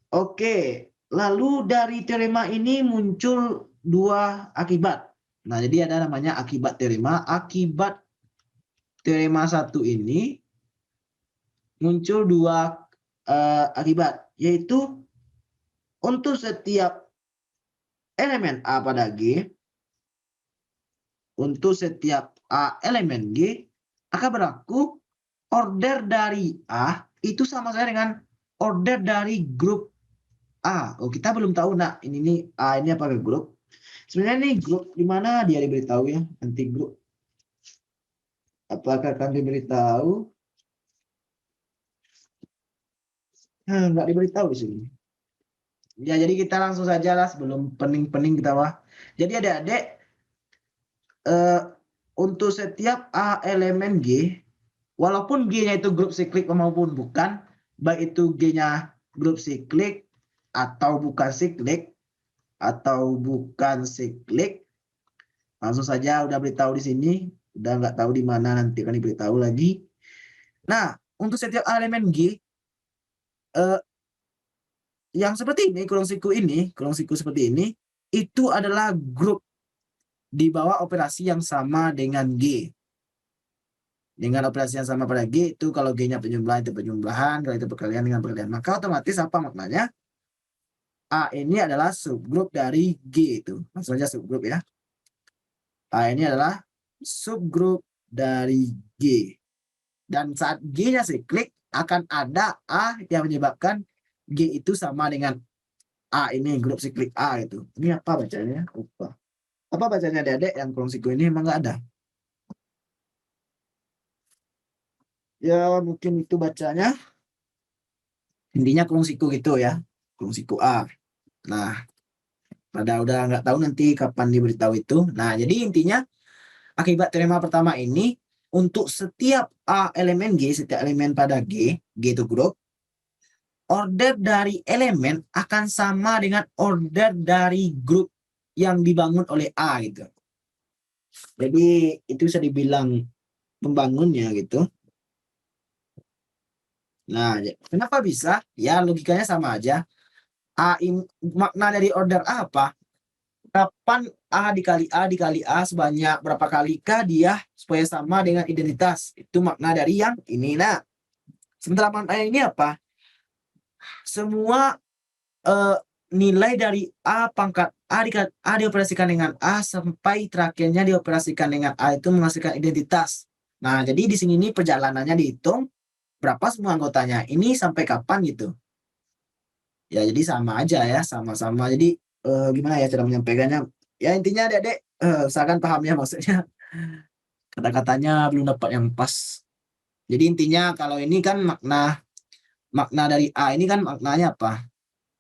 Oke, lalu dari teorema ini muncul dua akibat. Nah, jadi ada namanya akibat teorema. Akibat teorema satu ini muncul dua akibat, yaitu untuk setiap elemen A pada G, untuk setiap A elemen G, akan berlaku order dari A itu sama saja dengan order dari grup A. Oh, kita belum tahu, nah ini nih A ini apakah grup? Sebenarnya nih grup di mana dia diberitahu ya, nanti grup. Apakah akan diberitahu? Nggak diberitahu di sini. Ya, jadi kita langsung saja lah sebelum pening-pening kita wah. Jadi adik-adik, untuk setiap A elemen G, walaupun G-nya itu grup siklik maupun bukan, baik itu G-nya grup siklik atau bukan siklik, langsung saja udah beritahu di sini, udah nggak tahu di mana nanti akan diberitahu lagi. Nah, untuk setiap elemen G, yang seperti ini, kurung siku seperti ini, itu adalah grup di bawah operasi yang sama dengan G. Dengan operasi yang sama pada G itu kalau G-nya penjumlahan itu penjumlahan, kalau itu perkalian dengan perkalian. Maka otomatis apa maknanya? A ini adalah subgrup dari G itu. Langsung saja subgrup ya. A ini adalah subgrup dari G. Dan saat G-nya siklik, akan ada A yang menyebabkan G itu sama dengan A ini, grup siklik A itu. Ini apa bacanya? Lupa. Apa bacanya adik-adik yang kurung siku ini emang nggak ada? Ya mungkin itu bacanya. Intinya kurung siku gitu ya. Kurung siku A. Nah, pada udah nggak tahu nanti kapan diberitahu itu. Nah, jadi intinya akibat teorema pertama ini untuk setiap A elemen G, setiap elemen pada G itu grup, order dari elemen akan sama dengan order dari grup yang dibangun oleh A gitu. Jadi itu bisa dibilang pembangunnya gitu. Nah, kenapa bisa? Ya logikanya sama aja. Makna dari order A apa? Kapan A dikali A sebanyak berapa kalikah dia supaya sama dengan identitas. Itu makna dari yang ini. Nah, sementara makna ini apa? Semua nilai dari A pangkat A dioperasikan dengan A sampai terakhirnya dioperasikan dengan A itu menghasilkan identitas. Nah, jadi di sini nih perjalanannya dihitung berapa semua anggotanya. Ini sampai kapan gitu. Ya, jadi sama aja ya, sama-sama. Jadi gimana ya cara menyampaikannya? Ya intinya adik-adik usahakan paham ya maksudnya. Kata-katanya belum dapat yang pas. Jadi intinya kalau ini kan makna dari A ini kan maknanya apa?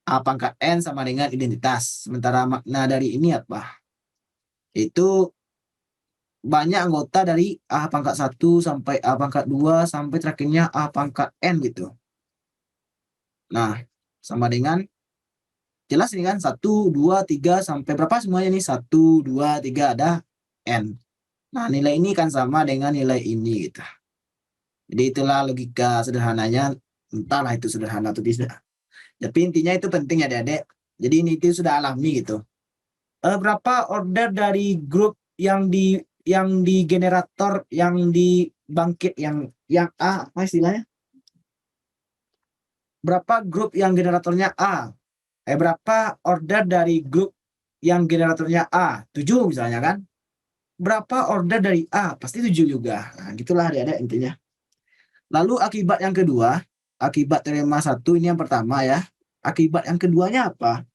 A pangkat N sama dengan identitas. Sementara makna dari ini apa? Itu banyak anggota dari A pangkat 1 sampai A pangkat 2 sampai terakhirnya A pangkat N gitu. Nah, sama dengan jelas ini kan 1, 2, 3 sampai berapa semuanya nih? 1, 2, 3 ada N. Nah, nilai ini kan sama dengan nilai ini gitu. Jadi itulah logika sederhananya. Entahlah itu sederhana atau tidak. Tapi intinya itu penting ya adik-adik. Jadi ini itu sudah alami gitu. Berapa order dari grup yang di generator yang di bangkit yang A apa istilahnya? Berapa grup yang generatornya A? Berapa order dari grup yang generatornya A? 7 misalnya kan? Berapa order dari A? Pasti 7 juga. Nah, gitulah adik-adik intinya. Lalu akibat yang kedua, akibat teorema 1 ini yang pertama ya. Akibat yang keduanya apa?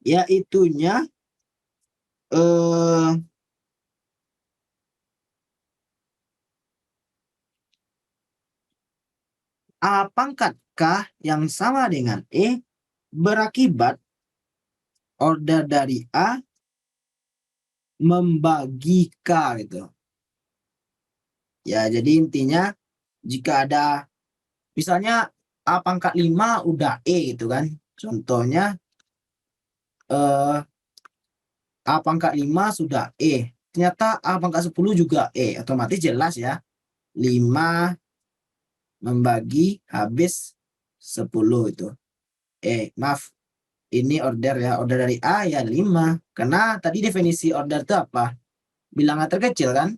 Yaitunya A pangkat K yang sama dengan E berakibat order dari A membagi K gitu. Ya, jadi intinya jika ada misalnya A pangkat 5 udah E gitu kan. Contohnya A pangkat 5 sudah E. Ternyata A pangkat 10 juga E. Otomatis jelas ya. 5 membagi habis 10 itu. Maaf. Ini order ya. Order dari A ya 5. Karena tadi definisi order itu apa? Bilangan terkecil kan?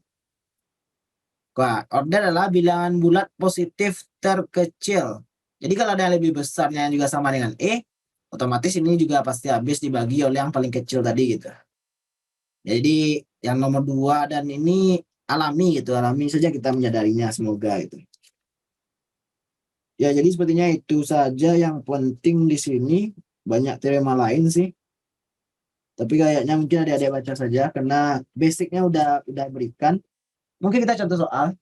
Wah, order adalah bilangan bulat positif terkecil. Jadi kalau ada yang lebih besarnya yang juga sama dengan E, otomatis ini juga pasti habis dibagi oleh yang paling kecil tadi gitu. Jadi yang nomor 2 dan ini alami gitu, alami saja kita menyadarinya semoga itu. Ya, jadi sepertinya itu saja yang penting di sini. Banyak teorema lain sih. Tapi kayaknya mungkin adik-adik baca saja karena basicnya udah berikan. Mungkin kita contoh soal.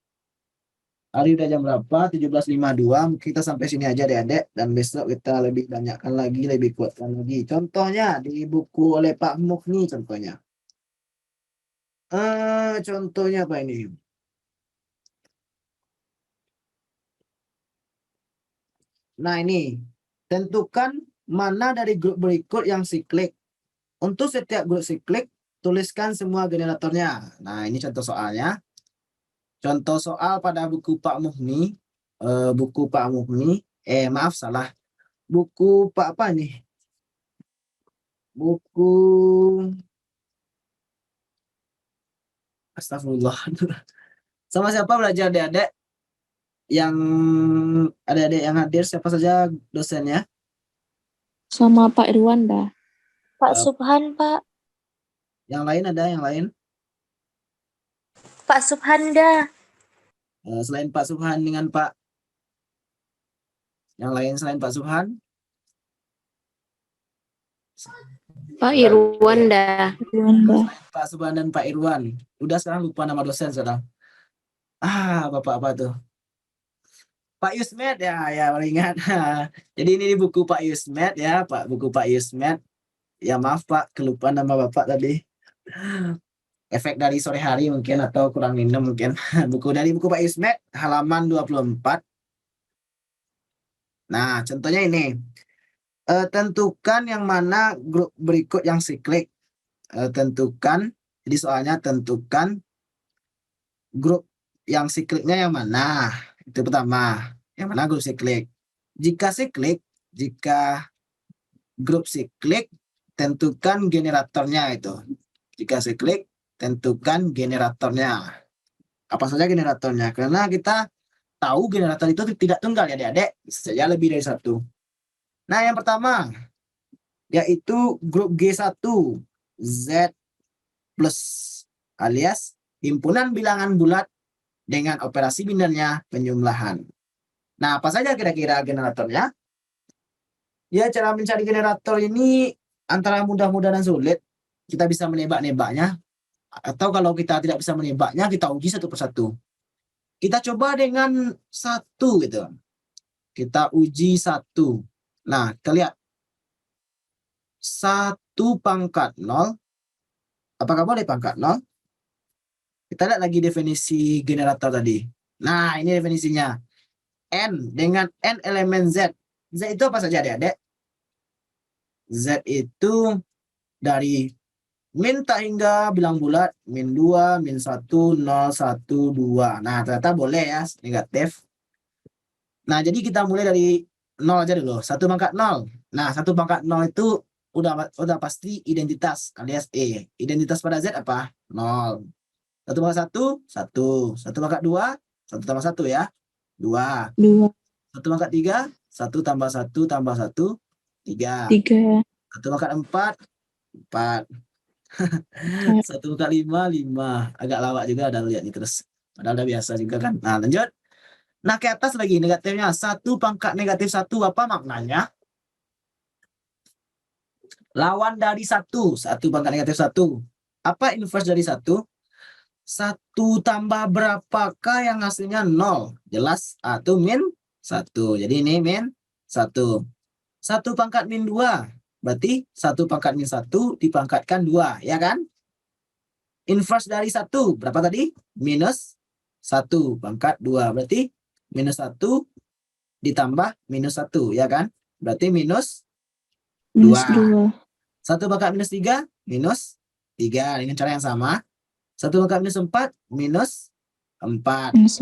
Hari udah jam berapa? 17.52. Mungkin kita sampai sini aja adik-adik dan besok kita lebih banyakkan lagi, lebih kuatkan lagi. Contohnya di buku oleh Pak Mukni contohnya. Contohnya apa ini? Nah, ini tentukan mana dari grup berikut yang siklik. Untuk setiap grup siklik, tuliskan semua generatornya. Nah, ini contoh soalnya. Contoh soal pada buku Pak Muhni. Buku Pak Muhni. Maaf, salah. Buku Pak apa nih? Buku... Astagfirullah. Sama siapa belajar adik-adik? Yang adik-adik yang hadir, siapa saja dosennya? Sama Pak Irwan dah. Pak Eh, Subhan, Pak. Yang lain ada yang lain? Pak Subhanda. Selain Pak Subhan dengan Pak yang lain selain Pak Subhan? Pak Irwan dah. Irwan dah. Selain Pak Subhan dan Pak Irwan. Udah sekarang lupa nama dosen sekarang. Bapak apa tuh? Pak Yusmed ya baru ingat. Jadi ini di buku Pak Yusmed ya, buku Pak Yusmed. Ya maaf Pak, kelupaan nama Bapak tadi. Efek dari sore hari mungkin atau kurang minum mungkin. Dari buku Pak Yusmed halaman 24. Nah, contohnya ini. Tentukan yang mana grup berikut yang siklik. Tentukan, jadi soalnya tentukan grup yang sikliknya yang mana. Itu pertama. Yang mana grup siklik. Jika grup siklik, tentukan generatornya itu. Jika siklik, tentukan generatornya. Apa saja generatornya? Karena kita tahu generator itu tidak tunggal ya adik-adik. Bisa saja lebih dari satu. Nah, yang pertama, yaitu grup G1, Z plus alias himpunan bilangan bulat dengan operasi binarnya penjumlahan. Nah, apa saja kira-kira generatornya? Ya, cara mencari generator ini antara mudah-mudah dan sulit. Kita bisa menebak-nebaknya. Atau kalau kita tidak bisa menebaknya, kita uji satu persatu. Kita coba dengan satu gitu. Kita uji satu. Nah, kita lihat. 1/0. Apakah boleh pangkat 0? Kita lihat lagi definisi generator tadi. Nah, ini definisinya. N dengan N elemen Z. Z itu apa saja adik-adik? Z itu dari min tak hingga bilang bulat, min 2, min 1, 0, 1, 2. Nah, ternyata boleh ya, negatif. Nah, jadi kita mulai dari 0 aja dulu. 1/0. Nah, 1/0 itu udah pasti identitas alias E. Identitas pada Z apa? 0. 1/1, 1. 1/2, 1 tambah 1 ya. 2. 2, 1/3, 1 tambah 1 tambah 1, 3. 3, 1/4, 4. 1/5, 5. Agak lawak juga ada lihat nih terus. Padahal udah biasa juga kan. Nah, lanjut. Nah, ke atas lagi negatifnya. 1/-1 apa maknanya? Lawan dari 1. 1/-1. Apa inverse dari 1? 1 tambah berapakah yang hasilnya 0? Jelas atau min 1. Jadi ini min 1. 1/-2. Berarti 1/-1 dipangkatkan 2. Ya kan? Inverse dari 1. Berapa tadi? Minus 1/2. Berarti minus 1 ditambah minus 1. Ya kan? Berarti minus minus 2. 2. 1 pangkat minus 3, minus 3. Dengan cara yang sama. 1 pangkat minus 4, minus 4. Minus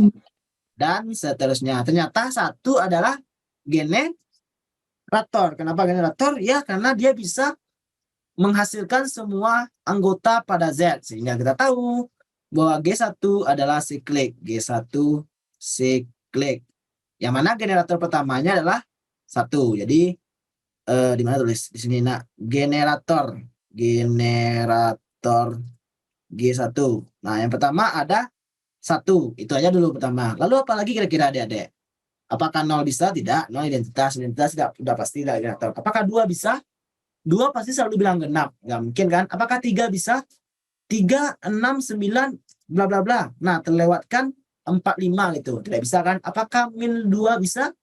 Dan seterusnya. Ternyata 1 adalah generator. Kenapa generator? Ya, karena dia bisa menghasilkan semua anggota pada Z. Sehingga kita tahu bahwa G1 adalah siklik. G1 siklik. Yang mana generator pertamanya adalah 1. Jadi, di mana tulis? Di sini, nak. Generator G1. Nah, yang pertama ada 1. Itu aja dulu pertama. Lalu apa lagi kira-kira adik-adik? Apakah 0 bisa? Tidak. 0 identitas. Identitas tidak, sudah pasti tidak generator. Apakah 2 bisa? 2 pasti selalu bilang genap. Nggak mungkin kan? Apakah 3 bisa? 3, 6, 9, bla bla bla. Nah, terlewatkan 4, 5 gitu. Tidak bisa kan? Apakah min 2 bisa?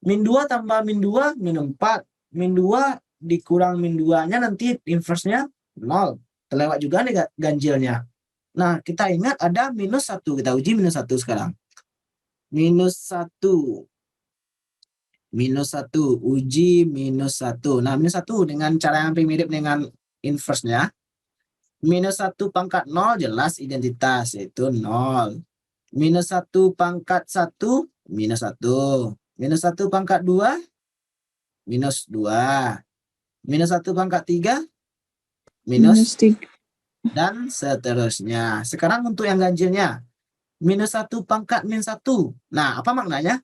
Min 2 tambah min 2, min 4. Min 2 dikurang min 2-nya nanti inverse-nya 0. Terlewat juga nih ganjilnya. Nah, kita ingat ada minus 1. Kita uji minus 1 sekarang. Minus 1. Minus 1. Uji minus 1. Nah, minus 1 dengan cara yang mirip dengan inverse-nya. Minus 1 pangkat 0 jelas identitas, yaitu 0. Minus 1 pangkat 1, minus 1. Minus 1 pangkat 2, minus 2. Minus 1 pangkat 3, minus 3. dan seterusnya. Sekarang untuk yang ganjilnya. Minus 1 pangkat min 1. Nah, apa maknanya?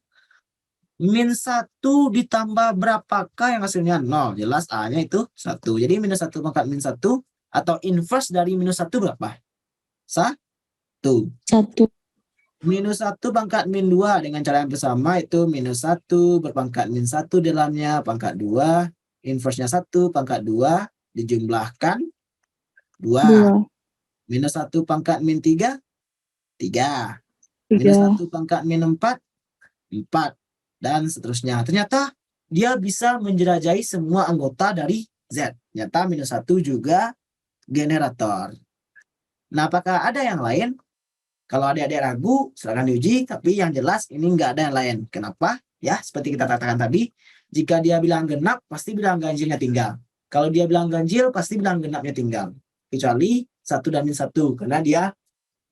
Min 1 ditambah berapakah yang hasilnya? 0. Jelas A-nya itu 1. Jadi minus 1 pangkat min 1 atau inverse dari minus 1 berapa? 1. 1. Minus 1 pangkat min 2 dengan cara yang bersama itu minus 1 berpangkat min 1 dalamnya pangkat 2. Inverse-nya 1 pangkat 2 dijumlahkan 2. 2. Minus 1 pangkat min 3, 3. 3. Minus 1 pangkat min 4, 4. Dan seterusnya. Ternyata dia bisa menjelajahi semua anggota dari Z. Ternyata minus 1 juga generator. Nah, apakah ada yang lain? Kalau adik-adik ragu, silakan diuji. Tapi yang jelas ini nggak ada yang lain. Kenapa? Ya, seperti kita katakan tadi, jika dia bilang genap, pasti bilang ganjilnya tinggal. Kalau dia bilang ganjil, pasti bilang genapnya tinggal. Kecuali 1 dan min 1. Karena dia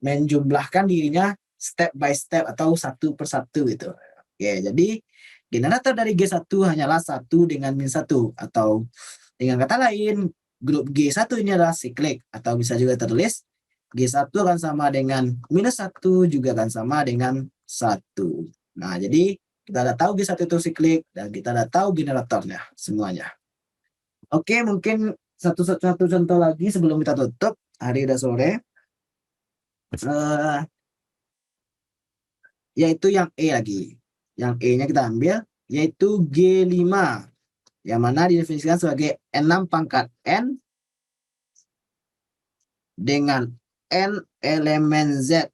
menjumlahkan dirinya step by step atau 1 per 1 gitu. Oke, jadi generator dari G1 hanyalah 1 dengan min 1. Atau dengan kata lain, grup G1 ini adalah siklik. Atau bisa juga tertulis G1 akan sama dengan minus 1 juga akan sama dengan 1. Nah, jadi kita udah tahu G1 itu siklik dan kita udah tahu generatornya semuanya. Oke, mungkin satu contoh lagi sebelum kita tutup. Hari udah sore. Yaitu yang E lagi. Yang E-nya kita ambil, yaitu G5. Yang mana didefinisikan sebagai N6 pangkat N dengan N elemen Z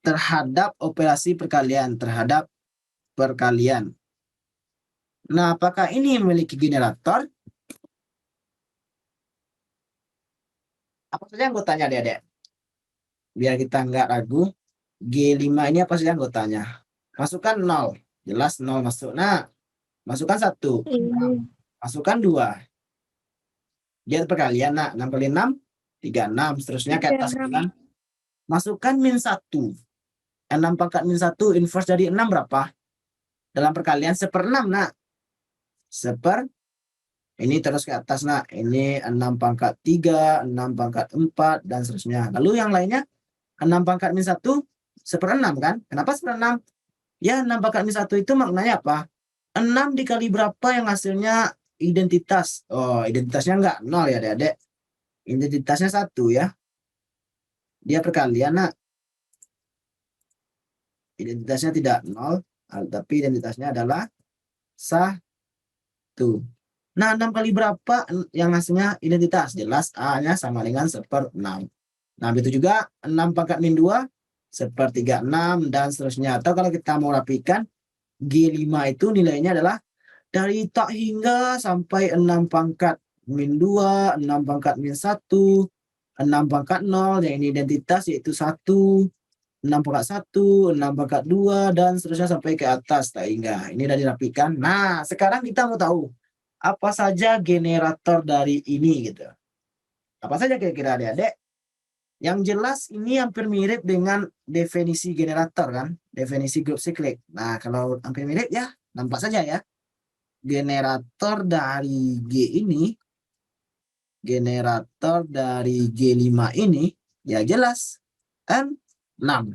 terhadap operasi perkalian. Nah, apakah ini memiliki generator? Apa saja anggotanya, adik-adik? Biar kita nggak ragu. G5 ini apa saja anggotanya? Masukkan 0. Jelas 0 masuk. Nah, masukkan 1. Masukkan 2. Dia perkalian. Nah, 6 kali 6, 36. Seterusnya ke atas kan. Masukkan min 1. 6 pangkat min 1 inverse dari 6 berapa? Dalam perkalian 1/6, nak. Ini terus ke atas, nak. Ini 6 pangkat 3, 6 pangkat 4, dan seterusnya. Lalu yang lainnya, 6 pangkat min 1, 1/6 kan? Kenapa 1/6? Ya, 6 pangkat min 1 itu maknanya apa? 6 dikali berapa yang hasilnya identitas? Oh, identitasnya enggak 0 ya, adik-adik. Identitasnya 1 ya. Dia perkalian, nak. Identitasnya tidak 0, tapi identitasnya adalah 1. Nah, 6 kali berapa yang hasilnya identitas? Jelas A-nya sama dengan 1/6. Nah, begitu juga 6 pangkat min 2, 1/36, dan seterusnya. Atau kalau kita mau rapikan, G5 itu nilainya adalah dari tak hingga sampai 6 pangkat min 2, 6 pangkat min 1, 6 pangkat 0, yang ini identitas yaitu 1, 6 pangkat 1, 6 pangkat 2, dan seterusnya sampai ke atas tak hingga. Ini udah dirapikan. Nah, sekarang kita mau tahu apa saja generator dari ini gitu. Apa saja kira-kira adik-adik? Yang jelas ini hampir mirip dengan definisi generator kan, definisi grup siklik. Nah, kalau hampir mirip ya, nampak saja ya. Generator dari G ini, generator dari G5 ini, ya jelas kan 6.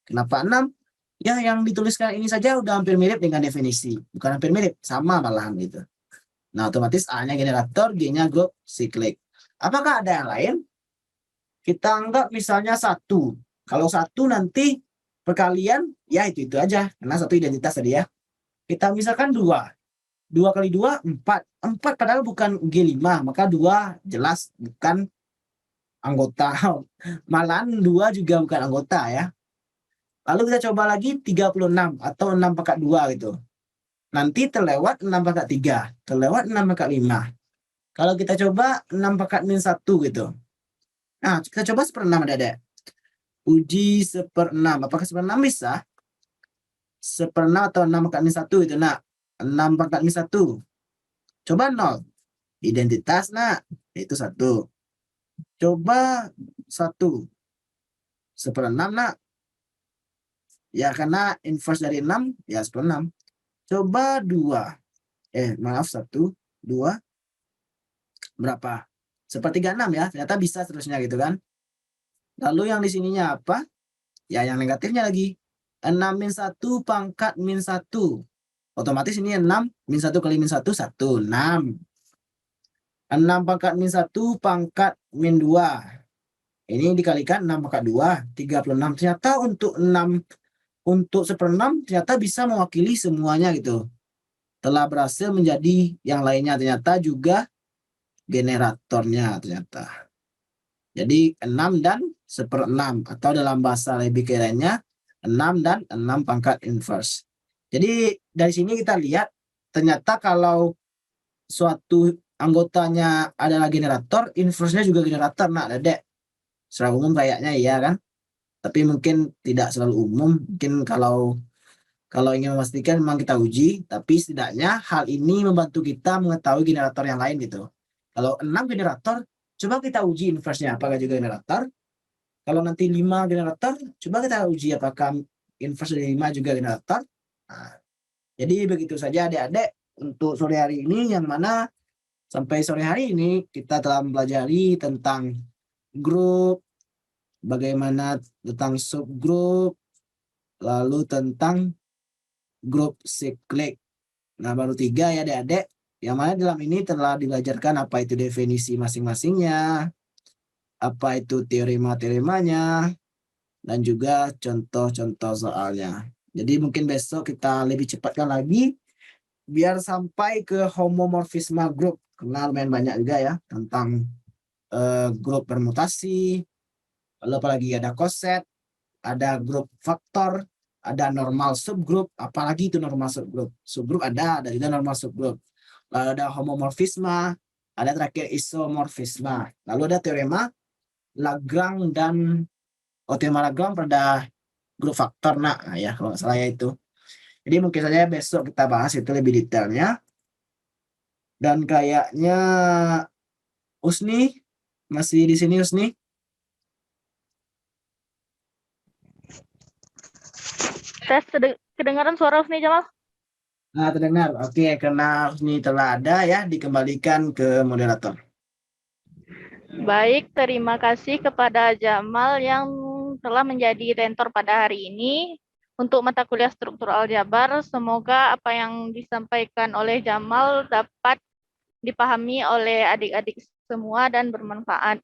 Kenapa 6? Ya yang dituliskan ini saja udah hampir mirip dengan definisi. Bukan hampir mirip, sama malahan gitu. Nah, otomatis A-nya generator, G-nya grup siklik. Apakah ada yang lain? Kita anggap misalnya 1. Kalau 1 nanti perkalian, ya itu aja. Karena 1 identitas tadi ya. Kita misalkan 2. 2 kali 2, 4. 4 padahal bukan G5, maka 2 jelas bukan anggota. Malahan 2 juga bukan anggota ya. Lalu kita coba lagi 36 atau 6 pangkat 2 gitu. Nanti terlewat 6 pangkat 3, terlewat 6 pangkat 5. Kalau kita coba 6 pangkat min 1 gitu. Nah, kita coba 1/6 adik-adik. Uji 1/6. Apakah 1/6 bisa? 1/6 atau 6 pangkat min 1 itu nak. 6 pangkat min 1. Coba 0. Identitas nak. Itu 1. Coba 1. 1/6 nak. Ya karena inverse dari 6 ya 1/6. Coba 2. Maaf 1, 2. Berapa? 1/36 ya. Ternyata bisa seterusnya gitu kan. Lalu yang di sininya apa? Ya yang negatifnya lagi. 6 min 1 pangkat min 1. Otomatis ini 6 min 1 kali min 1, 1. 6. 6 pangkat min 1 pangkat min 2. Ini dikalikan 6 pangkat 2, 36. Ternyata untuk 6, untuk 1/6 ternyata bisa mewakili semuanya gitu. Telah berhasil menjadi yang lainnya. Ternyata juga generatornya ternyata. Jadi 6 dan 1/6. Atau dalam bahasa lebih kerennya 6 dan 6 pangkat inverse. Jadi dari sini kita lihat ternyata kalau suatu anggotanya adalah generator, inverse-nya juga generator. Nah, dedek. Secara umum kayaknya iya kan? Tapi mungkin tidak selalu umum. Mungkin kalau ingin memastikan memang kita uji, tapi setidaknya hal ini membantu kita mengetahui generator yang lain gitu. Kalau 6 generator, coba kita uji inverse-nya apakah juga generator. Kalau nanti 5 generator, coba kita uji apakah inverse dari 5 juga generator. Nah, jadi begitu saja adik-adik untuk sore hari ini, yang mana sampai sore hari ini kita telah mempelajari tentang grup, bagaimana tentang subgrup, lalu tentang grup siklik. Nah, baru 3 ya adik-adik, yang mana dalam ini telah diajarkan apa itu definisi masing-masingnya, apa itu teorema-teoremanya, dan juga contoh-contoh soalnya. Jadi mungkin besok kita lebih cepatkan lagi biar sampai ke homomorfisme grup. Karena lumayan banyak juga ya tentang grup permutasi, lalu apalagi ada koset, ada grup faktor, ada normal subgrup, apalagi itu normal subgrup. Subgrup ada juga normal subgrup. Lalu ada homomorfisme, ada terakhir isomorfisme. Lalu ada teorema Lagrange dan teorema Lagrange pada grup faktor nah ya kalau nggak salah ya itu. Jadi mungkin saja besok kita bahas itu lebih detailnya. Dan kayaknya Usni masih di sini Usni? Tes kedengaran suara Husni Jamal? Nah, terdengar. Oke, karena Usni telah ada ya, dikembalikan ke moderator. Baik, terima kasih kepada Jamal yang telah menjadi tentor pada hari ini untuk mata kuliah struktur aljabar. Semoga apa yang disampaikan oleh Jamal dapat dipahami oleh adik-adik semua dan bermanfaat.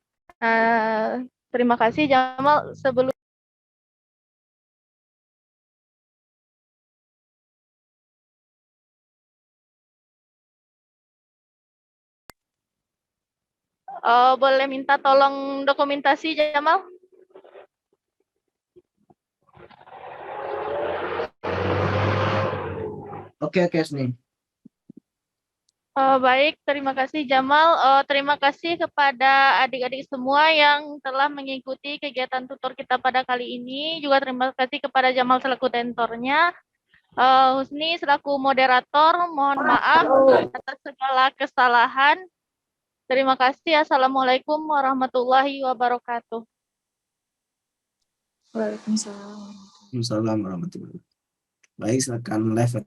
Terima kasih Jamal. Sebelum boleh minta tolong dokumentasi Jamal? Oke, Usni. Baik, terima kasih Jamal. Terima kasih kepada adik-adik semua yang telah mengikuti kegiatan tutor kita pada kali ini. Juga terima kasih kepada Jamal selaku tentornya. Husni selaku moderator, mohon maaf atas segala kesalahan. Terima kasih. Assalamualaikum warahmatullahi wabarakatuh. Waalaikumsalam. Waalaikumsalam warahmatullahi wabarakatuh. Baik, silakan live